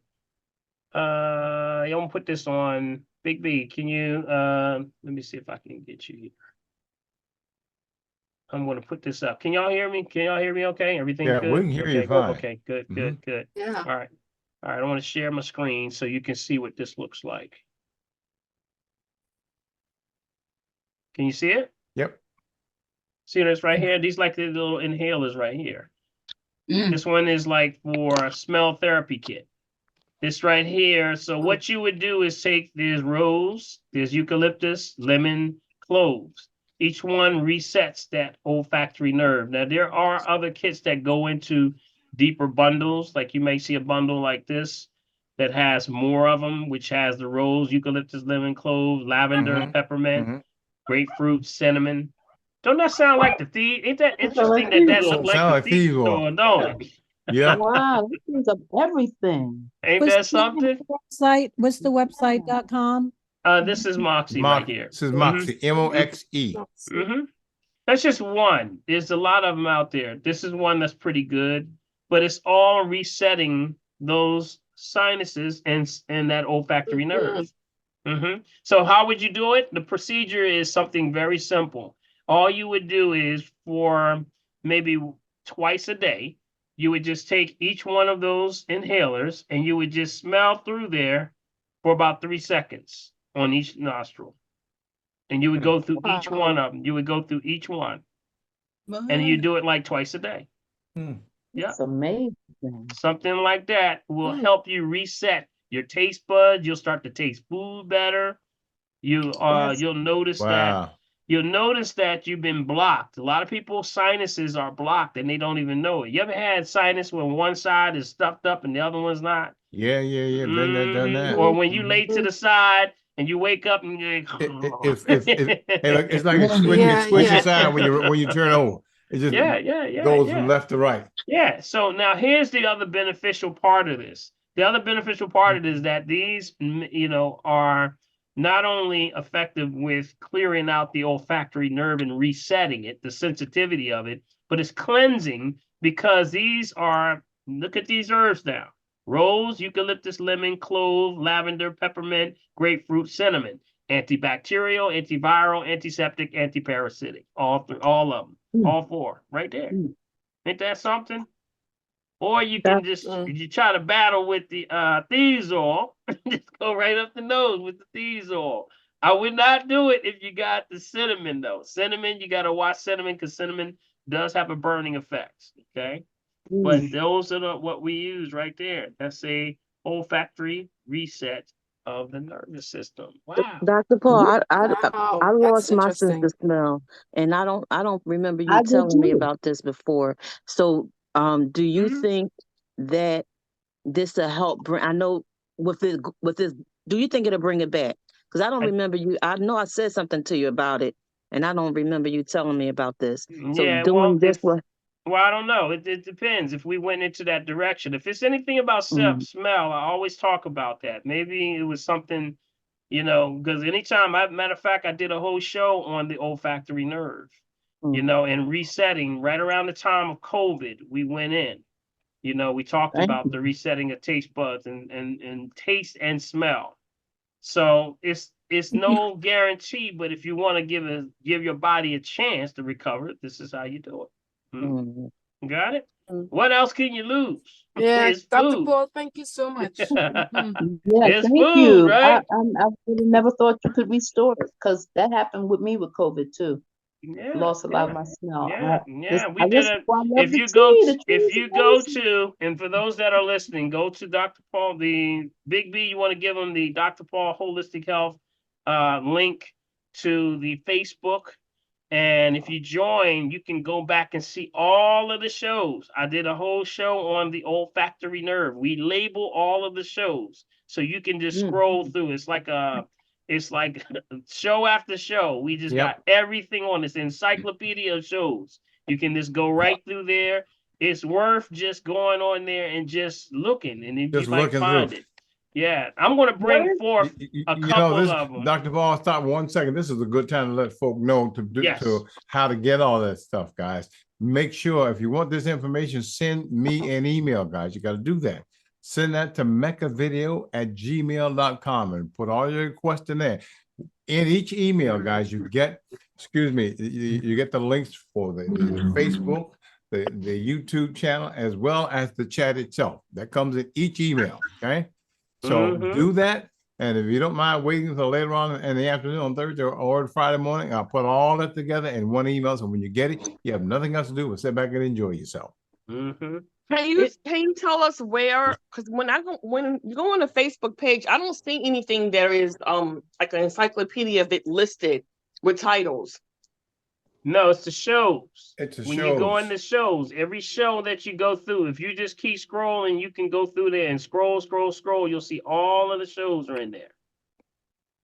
I'm gonna put this on Big B. Can you let me see if I can get you here. I'm going to put this up. Can y'all hear me? Can y'all hear me okay? Everything's Yeah, good? we can hear you Okay, fine. okay, good, good, good. Yeah. All right. All right, I want to share my screen so you can see what this looks like. Can you see it? Yep. See this right here? These like the little inhalers right here. This one is like for a smell therapy kit. This right here. So what you would do is take there's rose, there's eucalyptus, lemon, cloves. Each one resets that olfactory nerve. Now there are other kits that go into deeper bundles, like you may see a bundle like this that has more of them, which has the rose, eucalyptus, lemon, clove, lavender, peppermint, grapefruit, cinnamon. Don't that sound like the thief? Ain't that interesting that that look like Sound the like thief fever. store, don't it? Yeah. Wow, that brings up everything. Ain't that something? Website? What's the website.com? This is Moxie right here. This is Moxie, M-O-X-E. That's just one. There's a lot of them out there. This is one that's pretty good, but it's all resetting those sinuses and that olfactory nerve. So how would you do it? The procedure is something very simple. All you would do is for maybe twice a day, you would just take each one of those inhalers and you would just smell through there for about 3 seconds on each nostril. And you would go through each one of them. You would go through each one. And you do it like twice a day. Yeah. It's amazing. Something like that will help you reset your taste buds. You'll start to taste food better. You'll notice that you've been blocked. A lot of people's sinuses are blocked and they don't even know it. You ever had sinus when one side is stuffed up and the other one's not? Yeah. Been there, done that. Or when you lay to the side and you wake up and you're like, it's like a switch. It switches side when you turn over. It just goes from left to right. Yeah. So now here's the other beneficial part of this. The other beneficial part of it is that these, are not only effective with clearing out the olfactory nerve and resetting it, the sensitivity of it, but it's cleansing because these are, look at these herbs now. Rose, eucalyptus, lemon, clove, lavender, peppermint, grapefruit, cinnamon. Antibacterial, antiviral, antiseptic, antiparasitic. All of them. All four. Right there. Ain't that something? Or you can you try to battle with the thieves oil. Just go right up the nose with the thieves oil. I would not do it if you got the cinnamon though. Cinnamon, you got to watch cinnamon because cinnamon does have a burning effect. Okay. But those are what we use right there. That's a olfactory reset of the nervous system. Wow. Dr. Paul, I Wow, lost that's my sense interesting. of smell, and I don't remember you I did telling me too. about this before. So, do you think that this will help bring? I know with this, do you think it'll bring it back? Because I don't remember you. I know I said something to you about it, and I don't remember you telling me about this. So Yeah, doing this will. Well, I don't know. It depends if we went into that direction. If it's anything about smell, I always talk about that. Maybe it was something, because anytime, matter of fact, I did a whole show on the olfactory nerve, and resetting right around the time of COVID, we went in. We talked about the resetting of taste buds and taste and smell. So it's no guarantee, but if you want to give your body a chance to recover, this is how you do it. Got it? What else can you lose? Yeah, It's Dr. food. Paul, thank you so much. Yeah, It's thank food, you. right? I would have never thought you could restore it because that happened with me with COVID too. Lost a lot of my smell. We did it. If you go to, and for those that are listening, go to Dr. Paul, the Big B, you want to give them the Dr. Paul Holistic Health link to the Facebook. And if you join, you can go back and see all of the shows. I did a whole show on the olfactory nerve. We label all of the shows. So you can just scroll through. It's like show after show. We just got everything on this encyclopedia of shows. You can just go right through there. It's worth just going on there and just looking, and if you might find it. Yeah, I'm going to bring forth a couple of them. Dr. Paul, stop 1 second. This is a good time to let folk know to how to get all that stuff, guys. Make sure if you want this information, send me an email, guys. You got to do that. send that to meccavideo@gmail.com and put all your requests in there. In each email, guys, you get, excuse me, you get the links for the Facebook, the YouTube channel, as well as the chat itself. That comes in each email, okay? So do that. And if you don't mind waiting until later on in the afternoon on Thursday or Friday morning, I'll put all that together in one email. So when you get it, you have nothing else to do but sit back and enjoy yourself. Can you tell us where? Because when you go on the Facebook page, I don't see anything there is like an encyclopedia of it listed with titles. No, it's the shows. It's when you go in the shows, every show that you go through, if you just keep scrolling, you can go through there and scroll. You'll see all of the shows are in there.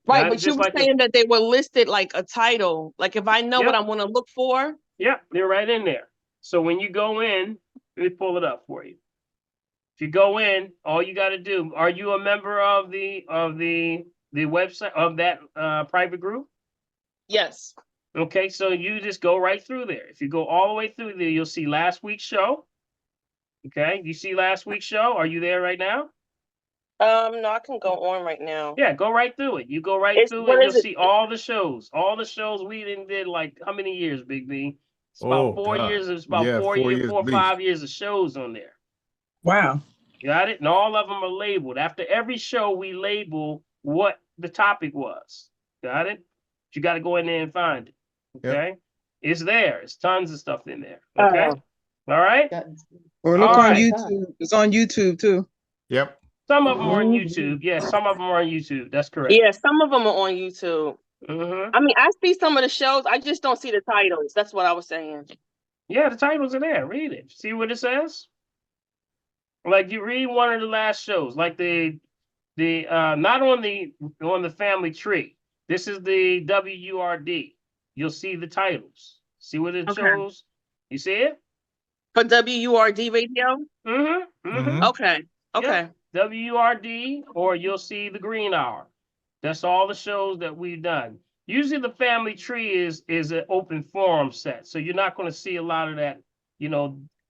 Right, but you were saying that they were listed like a title. Like if I know what I want to look for. Yep, they're right in there. So when you go in, let me pull it up for you. If you go in, all you got to do, are you a member of the website of that private group? Yes. Okay, so you just go right through there. If you go all the way through there, you'll see last week's show. Okay, you see last week's show? Are you there right now? No, I can go on right now. Yeah, go right through it. You go right through it, and you'll see all the shows. All the shows we did like how many years, Big B? It's about 4 years. It's about 4 or 5 years of shows on there. Wow. Got it? And all of them are labeled. After every show, we label what the topic was. Got it? But you got to go in there and find it. Okay? It's there. It's tons of stuff in there. Okay? All right? Or look on YouTube. It's on YouTube too. Yep. Some of them are on YouTube. Yeah, some of them are on YouTube. That's correct. Yeah, some of them are on YouTube. I mean, I see some of the shows. I just don't see the titles. That's what I was saying. Yeah, the titles are there. Read it. See what it says? Like you read one of the last shows, like the not on the family tree. This is the WURD. You'll see the titles. See what it shows? You see it? For WURD radio? Okay. Okay. Yep. WURD, or you'll see the Green Hour. That's all the shows that we've done. Usually the family tree is an open forum set. So you're not going to see a lot of that,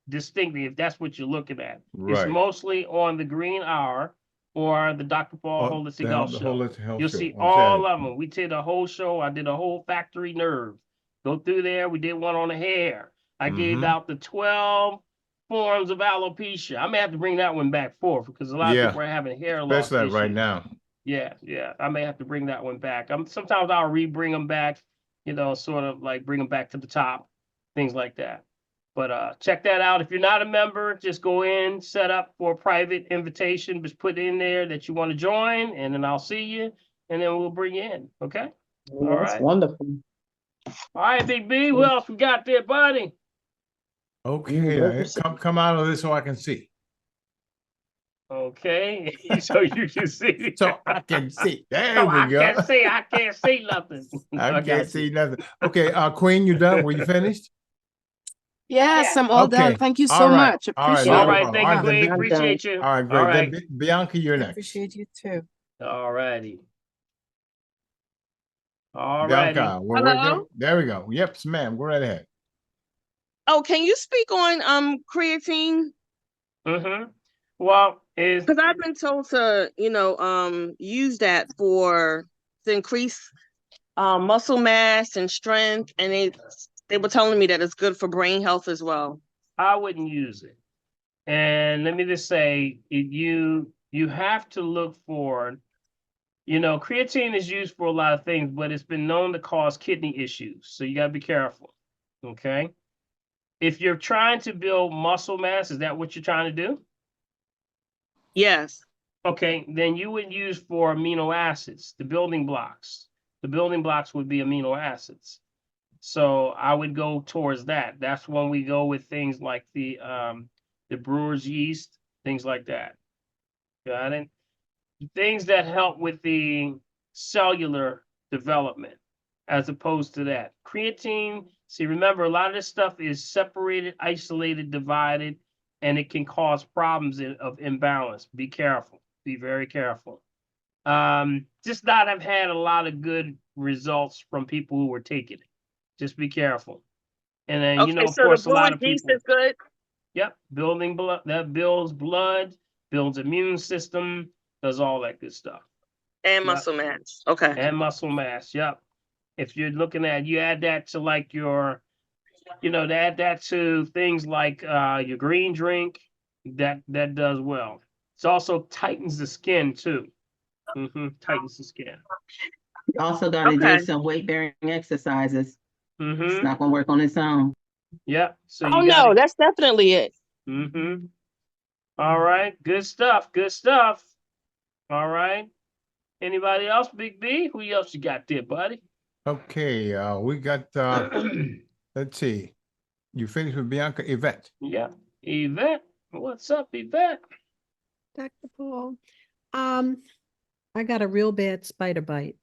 distinctly, if that's what you're looking at. Right. It's mostly on the Green Hour or the Dr. Paul Holistic Health Show. You'll see all of them. We did a whole show. I did a whole factory nerve. Go through there. We did one on the hair. I gave out the 12 forms of alopecia. I may have to bring that one back forth because a lot of people are having hair loss. Especially right now. Yeah. I may have to bring that one back. Sometimes I'll re-bring them back, sort of like bring them back to the top, things like that. But check that out. If you're not a member, just go in, set up for a private invitation, just put in there that you want to join, and then I'll see you, and then we'll bring you in. Okay? All right. That's wonderful. All right, Big B, who else we got there, buddy? Okay, come out of this so I can see. Okay, so you can see. So I can see. There we go. I can't see nothing. I can't see nothing. Okay, Queen, you done? Were you finished? Yes, I'm all done. Thank you so much. Appreciate it. All right, thank you, Queen. Appreciate you. All right, great. All right. Then, Bianca, you're next. Appreciate you too. All righty. All righty. Bianca, there we go. Yep, ma'am. Go right ahead. Oh, can you speak on creatine? Well, because I've been told to, use that to increase muscle mass and strength, and they were telling me that it's good for brain health as well. I wouldn't use it. And let me just say, you have to look for, creatine is used for a lot of things, but it's been known to cause kidney issues. So you got to be careful. Okay. If you're trying to build muscle mass, is that what you're trying to do? Yes. Okay, then you would use for amino acids, the building blocks. The building blocks would be amino acids. So I would go towards that. That's when we go with things like the brewer's yeast, things like that. Got it? Things that help with the cellular development as opposed to that. Creatine, see, remember, a lot of this stuff is separated, isolated, divided, and it can cause problems of imbalance. Be careful. Be very careful. Just not have had a lot of good results from people who were taking it. Just be careful. And then, of course, a lot of people. Is good. Yep, building blood, that builds blood, builds immune system, does all that good stuff. And Yep. muscle mass. Okay. And muscle mass. Yep. If you're looking at, you add that to like your, to add that to things like your green drink, that does well. It also tightens the skin too. Tightens the skin. You also got to Okay. do some weight bearing exercises. It's Mm-hmm. not going to work on its own. Yep. So Oh you got. no, that's definitely it. Mm-hmm. All right. Good stuff. Good stuff. All right. Anybody else, Big B? Who else you got there, buddy? Okay, we got let's see. You finished with Bianca Yvette. Yeah. Yvette. What's up, Yvette? Dr. Paul, I got a real bad spider bite.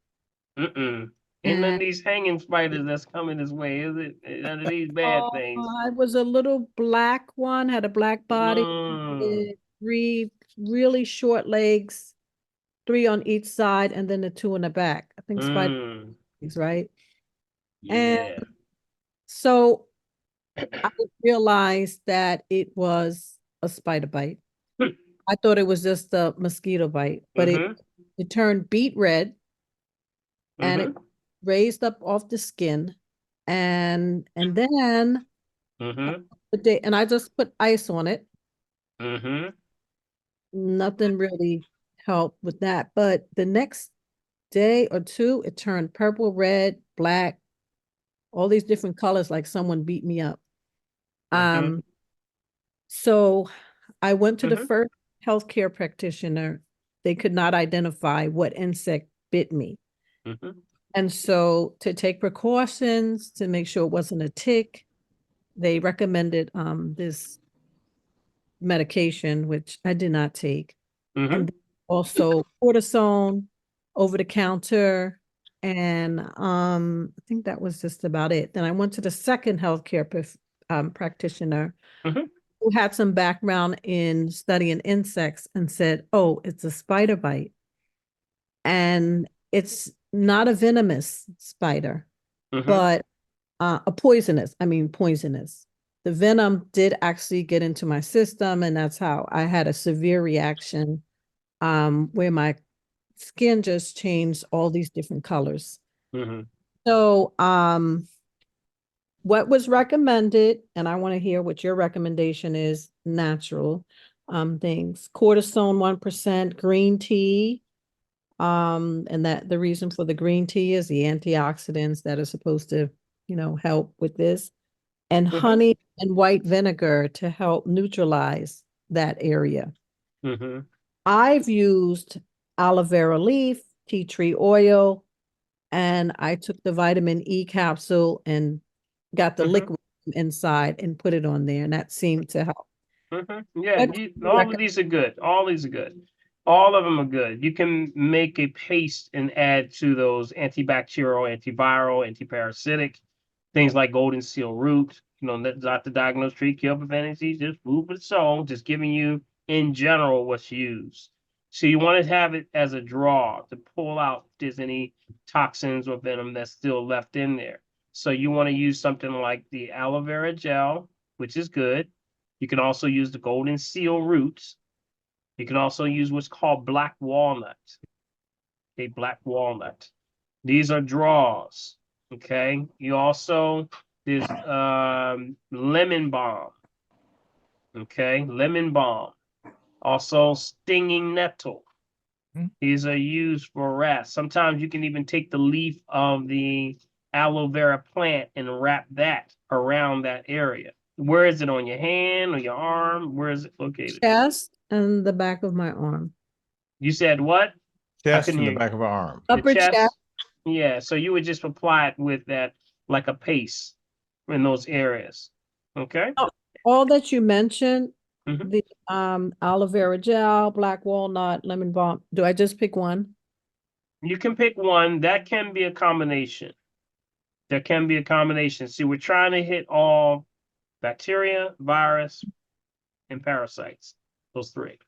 Ain't none of these hanging spiders that's coming this way, is it? None of these bad things. It was a little black one, had a black body, three really short legs, 3 on each side, and then the 2 in the back. I think spider legs, right? Yeah. And so I realized that it was a spider bite. I thought it was just a mosquito bite, but it turned beet red and it raised up off the skin, and then and I just put ice on it. Nothing really helped with that, but the next day or two, it turned purple, red, black, all these different colors, like someone beat me up. So I went to the first healthcare practitioner. They could not identify what insect bit me. And so to take precautions to make sure it wasn't a tick, they recommended this medication, which I did not take. And also cortisone over the counter. And I think that was just about it. Then I went to the second healthcare practitioner who had some background in studying insects and said, oh, it's a spider bite. And it's not a venomous spider, but a poisonous. The venom did actually get into my system, and that's how I had a severe reaction where my skin just changed all these different colors. So what was recommended, and I want to hear what your recommendation is, natural things, cortisone 1%, green tea, and that the reason for the green tea is the antioxidants that are supposed to, help with this, and honey and white vinegar to help neutralize that area. I've used aloe vera leaf, tea tree oil, and I took the vitamin E capsule and got the liquid inside and put it on there, and that seemed to help. Yeah, all of these are good. All these are good. All of them are good. You can make a paste and add to those antibacterial, antiviral, antiparasitic, things like golden seal root. That's not the diagnose, treat, kill, prevent disease, just food for the soul, just giving you in general what's used. So you want to have it as a draw to pull out if there's any toxins or venom that's still left in there. So you want to use something like the aloe vera gel, which is good. You can also use the golden seal roots. You can also use what's called black walnut. Okay, black walnut. These are draws. Okay. There's lemon balm. Okay, lemon balm. Also stinging nettle. These are used for rats. Sometimes you can even take the leaf of the aloe vera plant and wrap that around that area. Where is it, on your hand or your arm? Where is it located? Chest and the back of my arm. You said what? Chest and the back of our arm. Upper chest. Yeah, so you would just apply it with that like a paste in those areas. Okay. All that you mentioned, the aloe vera gel, black walnut, lemon balm. Do I just pick one? You can pick one. That can be a combination. There can be a combination. See, we're trying to hit all bacteria, virus, and parasites. Those 3.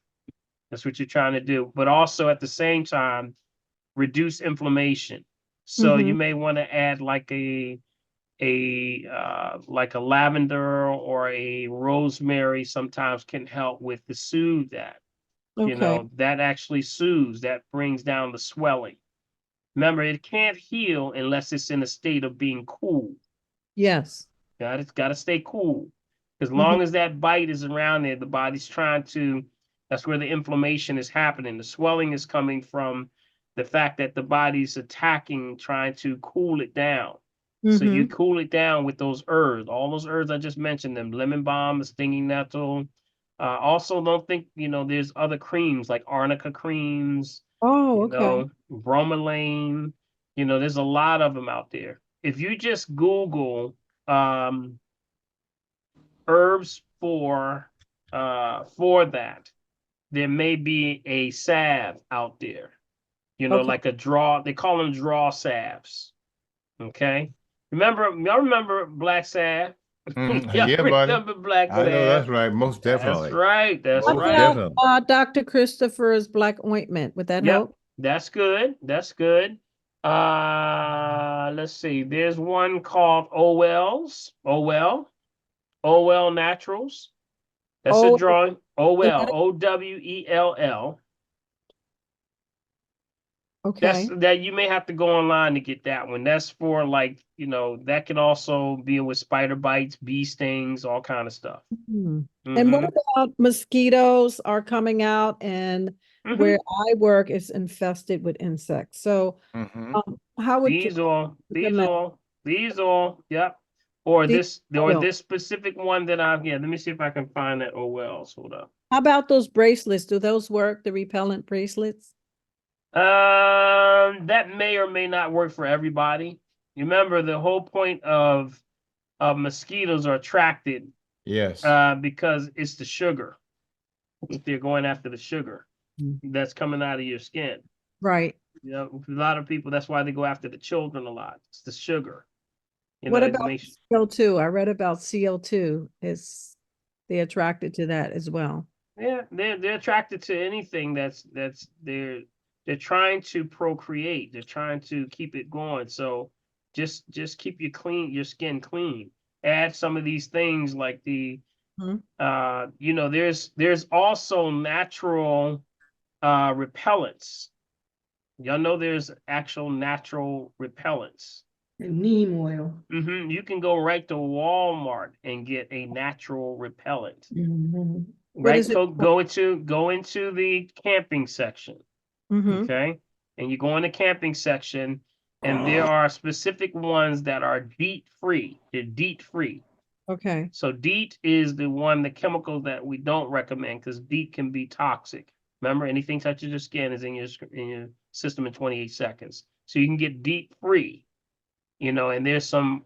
That's what you're trying to do. But also at the same time, reduce inflammation. So you may want to add like a lavender or a rosemary sometimes can help with to soothe that. You Okay. know, that actually soothes, that brings down the swelling. Remember, it can't heal unless it's in a state of being cool. Yes. It's got to stay cool. As Mm-hmm. long as that bite is around there, the body's trying to, that's where the inflammation is happening. The swelling is coming from the fact that the body's attacking, trying to cool it down. So you Mm-hmm. cool it down with those herbs, all those herbs I just mentioned, them lemon balm, the stinging nettle. Also, don't think, you know, there's other creams like arnica creams, Oh, you okay. know, bromelain. You know, there's a lot of them out there. If you just Google herbs for that, there may be a salve out there. You know, Okay. like a draw. They call them draw salves. Okay. Y'all remember black salve? Mhm. Y'all Yeah, buddy. remember black I know that's salve? right. Most That's definitely. right. That's What Most right. about definitely. Dr. Christopher's black ointment? Would that Yep, help? that's good. That's good. Let's see. There's one called OL Naturals. That's a Oh, drawing. is OL, that OWELL. That's okay? that you may have to go online to get that one. That's for, like, you know, that can also be with spider bites, bee stings, all kind of stuff. Hmm. And what about mosquitoes are coming out, and where I work is infested with insects. So, Mm-hmm. how would you These all, recommend yep. Or the oil? this specific one that I've, yeah, let me see if I can find that OLs. Hold up. How about those bracelets? Do those work, the repellent bracelets? That may or may not work for everybody. You remember the whole point of mosquitoes are attracted Yes. because it's the sugar. They're going after the sugar Mm. that's coming out of your skin. Right. You know, a lot of people, that's why they go after the children a lot. It's the sugar. You What know, it about makes CO2? I read about CO2. Is they attracted to that as well? yeah, they're attracted to anything that's they're trying to procreate. They're trying to keep it going. So just keep your skin clean. Add some of these things like the Mhm. you know, there's also natural repellents. Y'all know there's actual natural repellents. And neem oil. You can go right to Walmart and get a natural repellent. Mhm. What Right? is it? Go into the camping section. Mm-hmm. Okay. And you go in the camping section, and there are specific ones that are DEET free. They're DEET free. Okay. So DEET is the chemical that we don't recommend because DEET can be toxic. Remember, anything touches your skin is in your system in 28 seconds. So you can get DEET free, you know, and there's some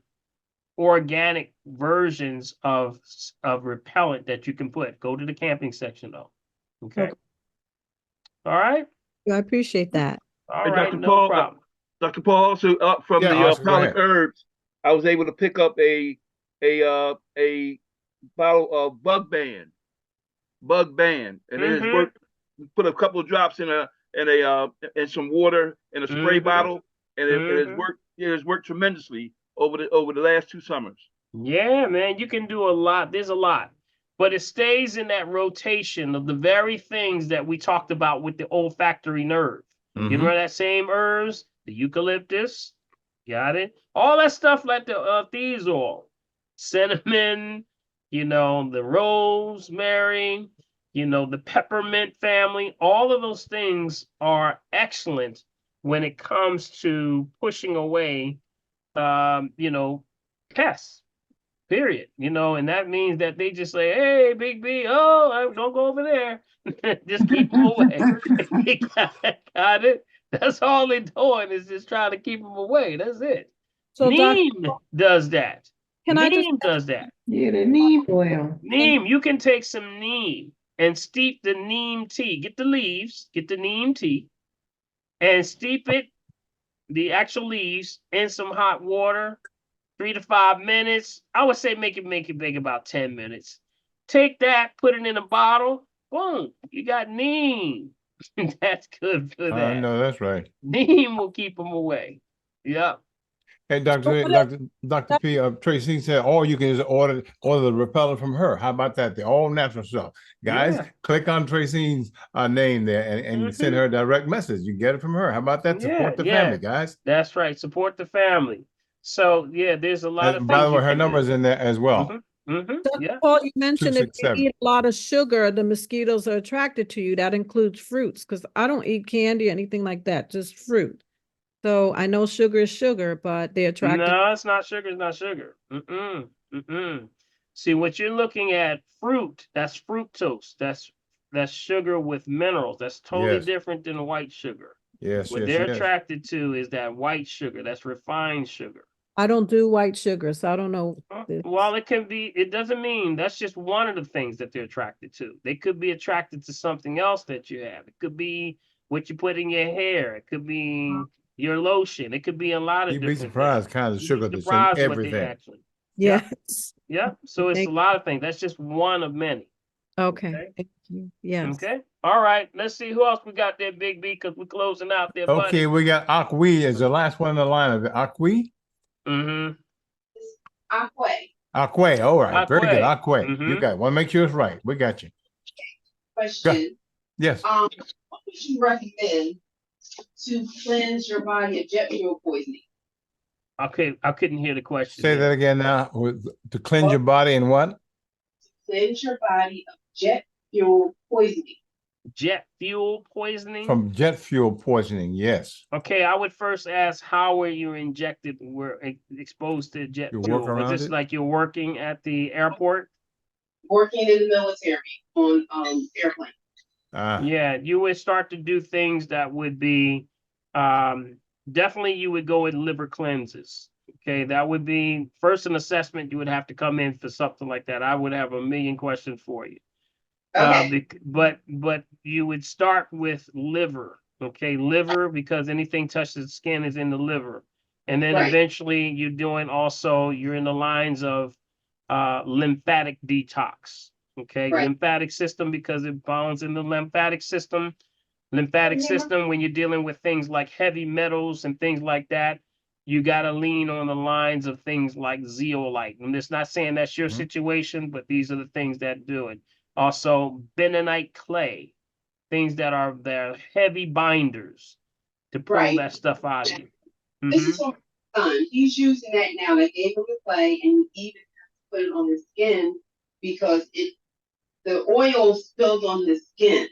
organic versions of repellent that you can put. Go to the camping section though. Okay. Okay. All right. I appreciate that. All And right. Dr. No Paul, problem. Dr. Paul, also up from Yeah, the Oscar, go pollock ahead. herbs, I was able to pick up a bottle of bug ban, and it has worked. Put a couple of drops in some water in a spray bottle, and it has worked. It has worked tremendously over the last 2 summers. Yeah, man, you can do a lot. There's a lot, but it stays in that rotation of the very things that we talked about with the olfactory nerve. You Mm-hmm. remember that same herbs, the eucalyptus, got it? All that stuff like the thiazole, cinnamon, you know, the rosemary, you know, the peppermint family. All of those things are excellent when it comes to pushing away, you know, pests. Period. You know, and that means that they just say, "Hey, Big B, oh, don't go over there. Just keep them away." Got it? That's all they're doing is just trying to keep them away. That's it. So, Neem does that. Can I just Neem does that. Yeah, the neem oil. Neem, you can take some neem and steep the neem tea. Get the leaves, get the neem tea, and steep it, the actual leaves, in some hot water 3 to 5 minutes. I would say make it big about 10 minutes. Take that, put it in a bottle. Boom, you got neem. That's good for I that. know that's right. Neem will keep them away. Yep. Hey, Dr. P, Tracy said, or you can just order the repellent from her. How about that? The all natural stuff. Guys, click on Tracy's name there and send her a direct message. You get it from her. How about that? Support the family, guys. That's right. Support the family. So yeah, there's a lot of By things the way, you her can number is do. in there as well. Yeah. Paul, you mentioned if you 267. eat a lot of sugar, the mosquitoes are attracted to you. That includes fruits, because I don't eat candy or anything like that, just fruit. So I know sugar is sugar, but they're attracted. No, it's not sugar. It's not sugar. See, what you're looking at, fruit, that's fructose. That's sugar with minerals. That's totally Yes. different than white sugar. Yes, What yes, they're yes. attracted to is that white sugar. That's refined sugar. I don't do white sugar, so I don't know. Well, it can be, it doesn't mean that's just one of the things that they're attracted to. They could be attracted to something else that you have. It could be what you put in your hair. It could be your lotion. It could be a lot of You'd be different surprised things. kind of You'd be sugar that's in surprised what they everything. actually. Yes. Yeah. So it's a Thank- lot of things. That's just one of many. Okay. Okay. Thank you. Yes. Okay. All right. Let's see who else we got there, Big B, because we're closing out there, buddy. Okay, we got Akwi as the last one in the line of it. Akwi? Akwe. All right. Very good. Akwe. You got it. Want to make sure it's right. We got you. Question. Yes. What would you recommend to cleanse your body of jet fuel poisoning? Okay, I couldn't hear the question. Say that again now. To cleanse your body and what? Cleanse your body of jet fuel poisoning. Jet fuel poisoning? From jet fuel poisoning, yes. Okay, I would first ask, how were you exposed to jet You fuel? work Was around this it? like you're working at the airport? Working in the military on airplanes. Yeah, you would start to do things that would be, definitely you would go in liver cleanses. Okay, that would be first an assessment. You would have to come in for something like that. I would have a million questions for you. Okay. But you would start with liver. Okay, liver, because anything touches the skin is in the liver. And then Right. eventually you're in the lines of lymphatic detox. Okay, Right. lymphatic system, because it bounds in the lymphatic system. Lymphatic system, when you're dealing with things like heavy metals and things like that, you got to lean on the lines of things like zeolite. And it's not saying that's your situation, but these are the things that do it. Also, bentonite clay, things that are heavy binders to pull Right. that stuff out of you. This is for my son. He's using that now. They gave him the clay and he even put it on his skin because the oil spilled on his skin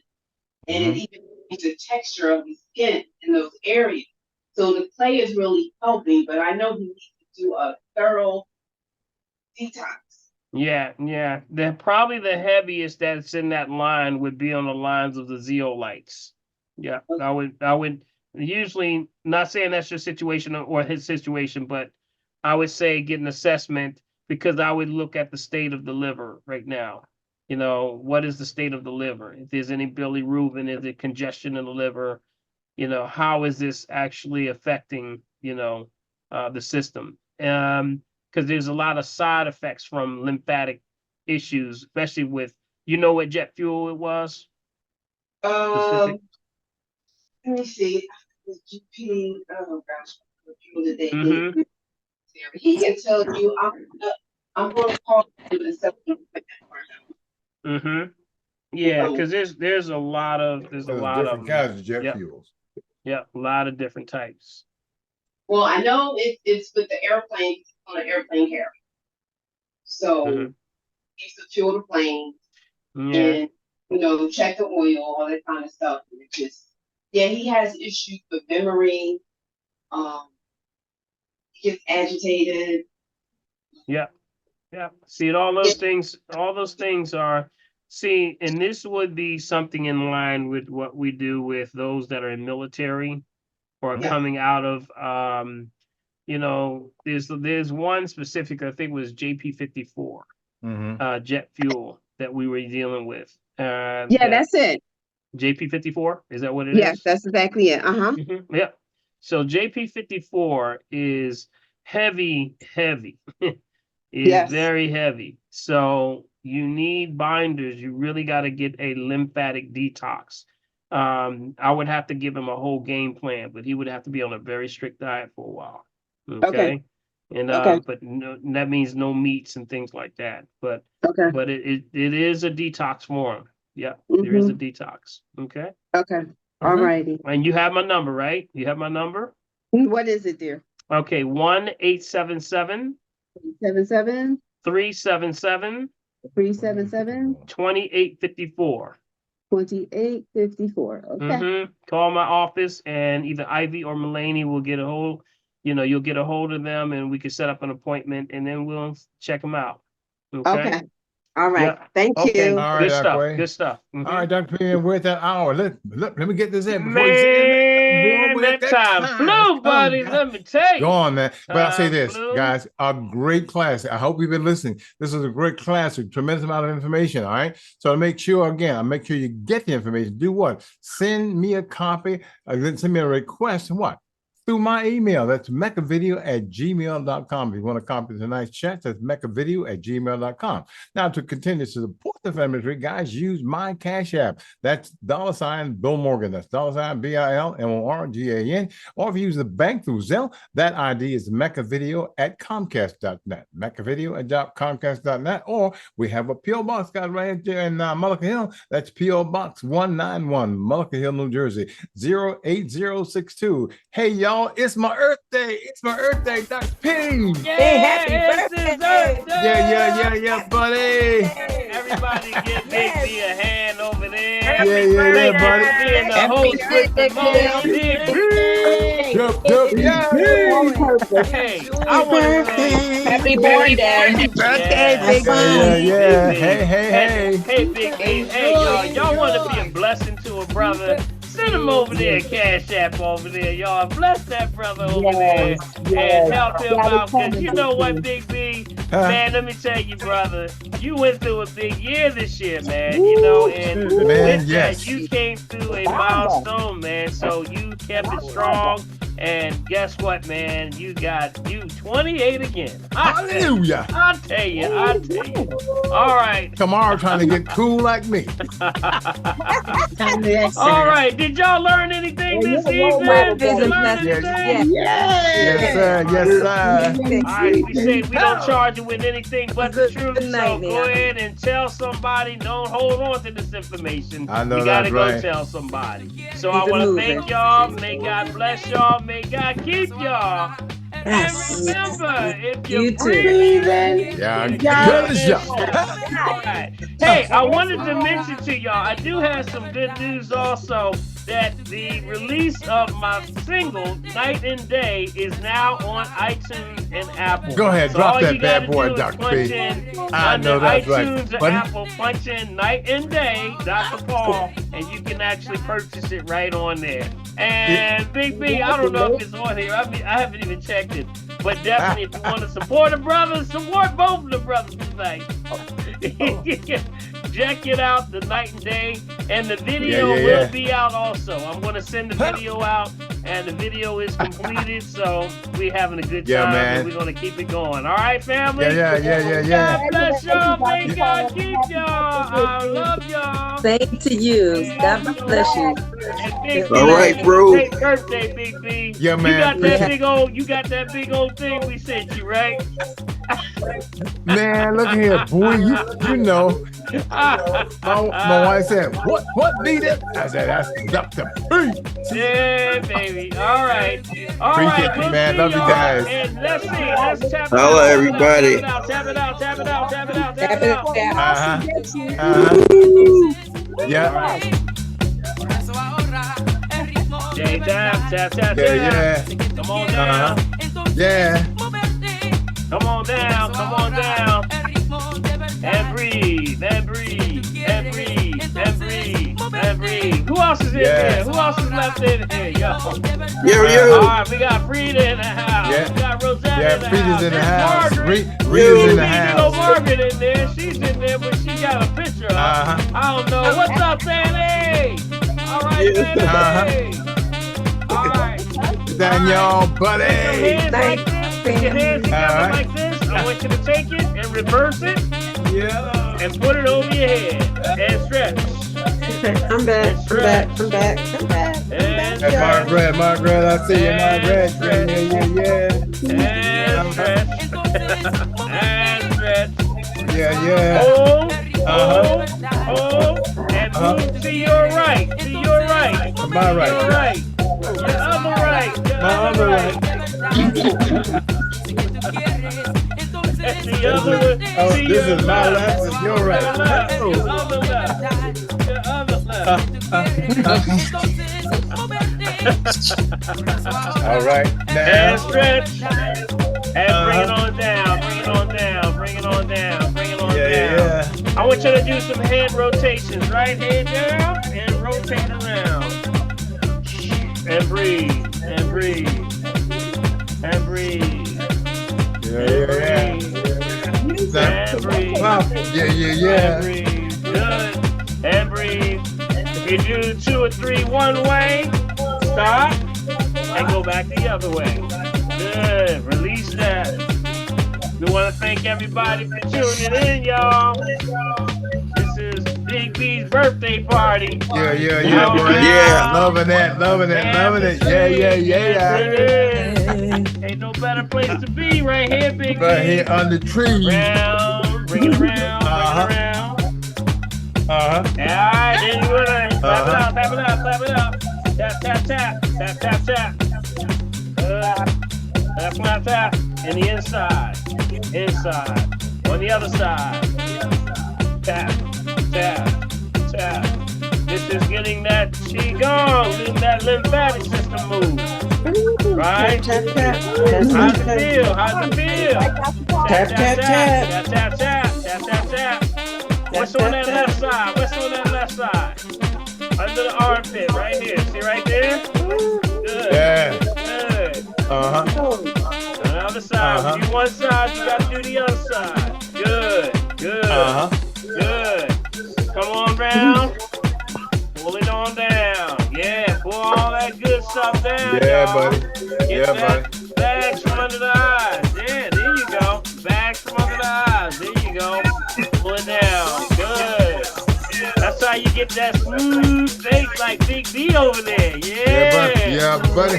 and it even changed the texture of his skin in those areas. So the clay is really helping, but I know he needs to do a thorough detox. Yeah. Probably the heaviest that's in that line would be on the lines of the zeolites. Yeah, I would usually, not saying that's your situation or his situation, but I would say get an assessment, because I would look at the state of the liver right now. You know, what is the state of the liver? If there's any bilirubin, is it congestion in the liver? You know, how is this actually affecting, the system? Because there's a lot of side effects from lymphatic issues, especially with, what jet fuel it was? Let me see. The GP, oh gosh, the people that they gave. He can tell you. I'm going to call him and set up for him. Yeah, because there's a lot of different kinds of jet fuels. Yeah, a lot of different types. Well, I know it's with the airplane, on an airplane carrier. So he's to fuel the plane and check the oil, all that kind of stuff. And it just, he has issues with memory. He gets agitated. Yeah. See, all those things are, and this would be something in line with what we do with those that are in military or coming out of, there's one specific, I think it was JP-54, jet fuel that we were dealing with. That's it. JP-54, is that what it is? Yes, that's exactly it. Yeah. So JP-54 is heavy. Is very heavy. So you need binders. You really got to get a lymphatic detox. I would have to give him a whole game plan, but he would have to be on a very strict diet for a while. Okay. And but no, that means no meats and things like that. But it is a detox for them. Yeah, there is a detox. Okay. Okay. All righty. And you have my number, right? You have my number? What is it, dear? Okay, 1-877 77 377 377 2854. 2854. Okay. Call my office and either Ivy or Mulaney will get a hold. You'll get a hold of them and we can set up an appointment and then we'll check them out. Okay. All right. Yeah. Thank Okay. you. All right, Good Dr. stuff. Wayne. Good stuff. All right, Dr. P, we're at that hour. Let me get this in before Man, that time flew, buddy. Let me tell you. Go on, man. But I'll say Time this, flew. guys, a great class. I hope you've been listening. This is a great class, a tremendous amount of information, all right? So to make sure, again, I'll make sure you get the information. Do what? Send me a copy, send me a request, what? Through my email. That's mechavideo@gmail.com. If you want to copy tonight's chat, that's mechavideo@gmail.com. Now, to continue to support the family tree, guys, use my Cash App. That's $ Bill Morgan. That's $ BILMORGAN. Or if you use the bank through Zelle, that ID is mechavideo@comcast.net. Mechavideo@comcast.net. Or we have a P.O. Box, guys, right there in Mullica Hill. That's P.O. Box 191, Mullica Hill, New Jersey, 08062. Hey, y'all, it's my Earth Day. It's my Earth Day, Dr. P. Hey, happy birthday. Yeah, buddy. Everybody give Big B a hand over there. Yeah, buddy. Being the host with the most, Big B. Hey, I want to say Happy birthday. Happy birthday, Big B. Yeah. Hey. Hey, Big B. Hey, y'all want to be a blessing to a brother? Send him over there, Cash App over there, y'all. Bless that brother over there and help him out. Because you know what, Big B? Man, let me tell you, brother, you went through a big year this year, man. And with that, you came through a milestone, man. So you kept it strong. And guess what, man? You 28 again. Hallelujah. I'll tell you. All right. Tomorrow trying to get cool like me. All right. Did y'all learn anything this evening? Yes, sir. All right. We say we don't charge you with anything but the truth. So go ahead and tell somebody. Don't hold on to this information. I know you gotta that's go right. tell somebody. So I want to thank y'all. May God bless y'all. May God keep y'all. And remember, if you're breathing, God bless ya. All right. Hey, I wanted to mention to y'all, I do have some good news also, that the release of my single, Night and Day, is now on iTunes and Apple. Go ahead, So drop all that you bad gotta boy, do is Dr. punch P. in I know under that's right. iTunes or But- Apple, punch in Night and Day, Dr. Paul, and you can actually purchase it right on there. And Big B, I don't know if it's on here. I haven't even checked it. But definitely, if you want to support a brother, support both of the brothers tonight. Check it out, the Night and Day, and the video will be out also. I'm going to send the video out, and the video is completed, so we're having a good time, man. and we're going to keep it going. All right, family? Yeah. God bless y'all. May God keep y'all. I love y'all. Same to you. God bless you. And Big B, All right, bro. Happy birthday, Big B. Yeah, man. You got that big old thing we sent you, right? Man, look here, boy. You know. My wife said, what beat it? I said, that's Dr. P. Yeah, baby. All right. Appreciate you, man. See Love you y'all. guys. And let's see. Let's tap it Hello, out. everybody. Tap it out. Yeah. Day tap. Yeah. Come on down. Yeah. Come on down. And breathe. Who else is in here? Who else is left in here? Yo. All right, we got Frida in the house. Yeah. We got Rosetta in the Frida's house. in the There's house. Margaret. Rita's in the No house. Margaret in there. She's in there, but she got a picture of. I don't know. What's up, Fanny? All right, Fanny. All right. Daniel, buddy. Put your hands together like this. I want you to take it and reverse it. Yeah. And put it over your head and stretch. Okay, I'm back. I'm back. I'm back. I'm back. And Hey, Margaret, I see you, Margaret. Yeah. And stretch. And stretch. Yeah. Hold. And move to your right. To your right. My right. Your right. Your other right. Your My other other right. And the other one. Oh, to this your is my left and your right. Your other left. Your other left. All right. Now. And stretch. And bring it on down. Bring it on down. Bring it on down. Bring it on down. Yeah. I want you to do some head rotations. Right hand down and rotate around. And breathe. And breathe. And breathe. Yeah. And breathe. Wow. Yeah. And breathe. Good. And breathe. If you do 2 or 3 one way, stop and go back the other way. Good. Release that. We want to thank everybody for tuning in, y'all. This is Big B's birthday party. Yeah, boy. Yeah. Loving it. Yeah. Ain't no better place to be right here, Big B. Right here on the tree. Round, bring it around, bring it around. All right, then you wanna clap it up. Tap. Tap. And the inside. On the other side. Tap. This is getting that qigong, getting that lymphatic system move. Right? Tap. How's it feel? Tap. What's on that left side? Under the armpit, right here. See right there? Good. Yeah. Good. On the other side. If you do one side, you gotta do the other side. Good. Good. Come on down. Pull it on down. Yeah, pull all that good stuff down. Yeah, y'all. buddy. Get that bags from under the eyes. Yeah, there you go. Bags from under the eyes. There you go. Pull it down. Good. That's how you get that smooth face like Big B over there. Yeah, buddy.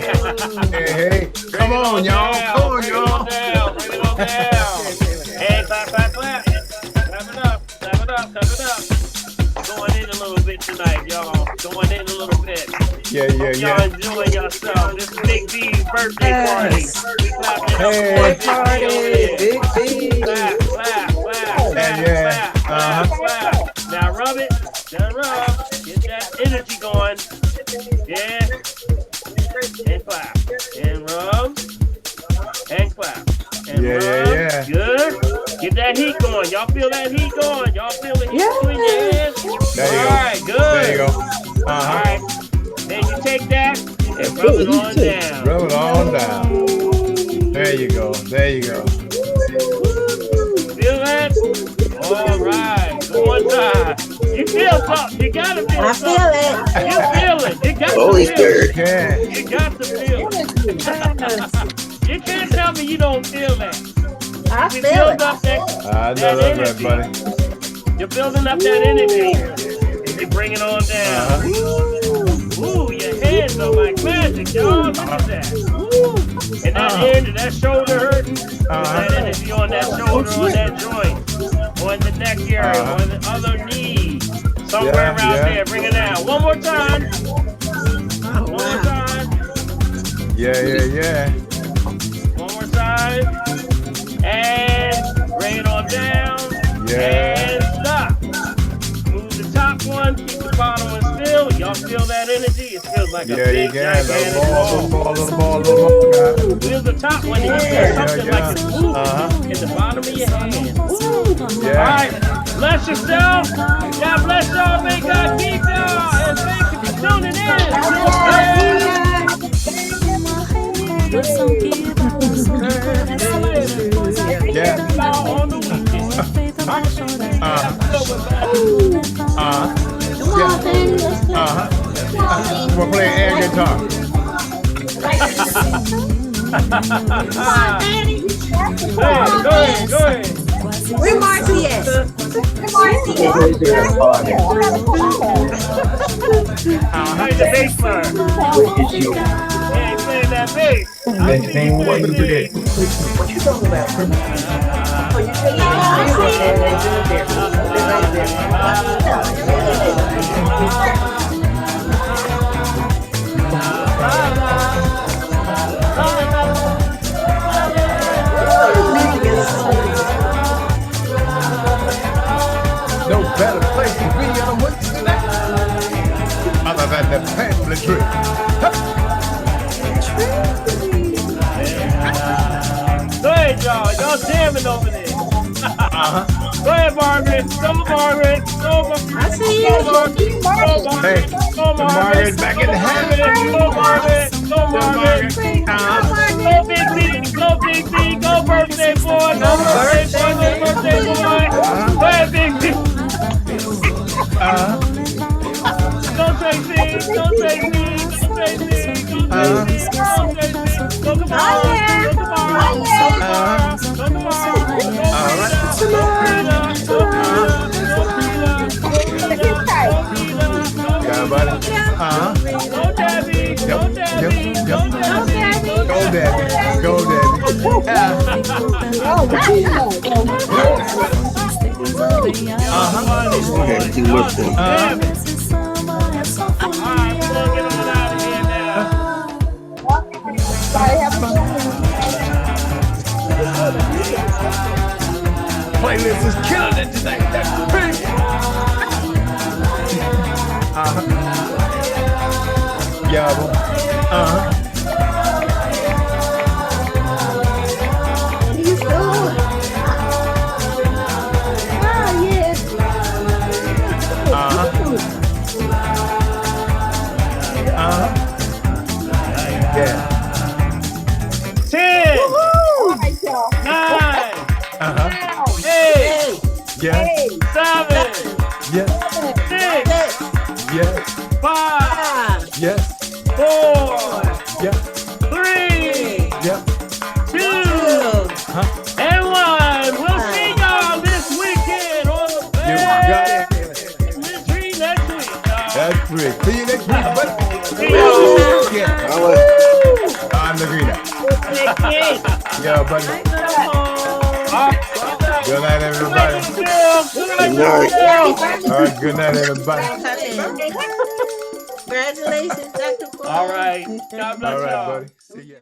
Hey. Come on, y'all. Bring it on down. And clap. Clap it up. Going in a little bit tonight, y'all. Going in a little bit. Yeah. Y'all enjoying yourself. This is Big B's birthday party. We clapping Hey, party, Big B. Clap. Now rub it. Now rub. Get that energy going. Yeah. And clap. And rub. And clap. And rub. Yeah. Good. Get that heat going. Y'all feel that heat going. Y'all feel the heat between your hands. There you go. All right, good. There you go. All right. Then you take that and rub it on down. Rub it on down. There you go. Feel that? All right. Go one time. You feel something. You gotta feel something. I You feel it. You got Holy to feel Spirit. it. You got to feel it. You can't tell me you don't feel that. I You feel build it. up that I know that's right, buddy. You're building up that energy. You bring it on down. Ooh, your hands are like magic, y'all. Look at that. Ooh. And that hand and that shoulder hurting. That energy on that shoulder, on that joint, on the neck area, on the other knee. Somewhere around there. Bring it down. One more time. One more time. Yeah. One more time. And bring it on down. And stop. Move the top one, keep the bottom one still. Y'all feel that energy? It feels like a big gigantic ball. Feel the top one here. Something like it's moving in the bottom of your hand. All right. Bless yourself. God bless y'all. May God keep y'all. And thank you for tuning in. On the weekend. We're playing air guitar. Go ahead. Where Marcy at? Where Marcy at? Play the bass line. Hey, play that bass. What you talking about? Oh, you say No better place to be on a Wednesday night other than the family tree. Go ahead, y'all. Y'all jamming over there. Go ahead, Margaret. Go, Margaret. Go, Margaret. I see you. Go, Margaret. Go, Margaret. Hey, Go, Margaret. Margaret's back in the house. Go, Margaret. Go, Margaret. Go, Big B. Go, Big B. Go, birthday boy. Go, birthday boy. Go, birthday boy. Go ahead, Big B. Go, Tracy. Go, Tracy. Go, Tracy. Go, Tracy. Go, tomorrow. Go, tomorrow. Go, tomorrow. Yeah, buddy. Go, Debbie. Go, Debbie. Go, Debbie. Go, Debbie. Go, Debbie. Playlist is killing it tonight. That's pretty. Yeah, boy. Yeah. 10, 9, 8, Yeah. 7, Yeah. 6, Yeah. 5, Yes. 4, Yeah. 3, Yeah. 2, and 1. We'll see y'all this weekend on the You got it. Tree next week, y'all. That's great. See you next week, buddy. See y'all. Yeah. I'm the greener. Yeah, buddy. Good night, everybody. Good night. All right, good night, everybody. Congratulations, Dr. Paul. All right. God bless All right, y'all. buddy. See ya.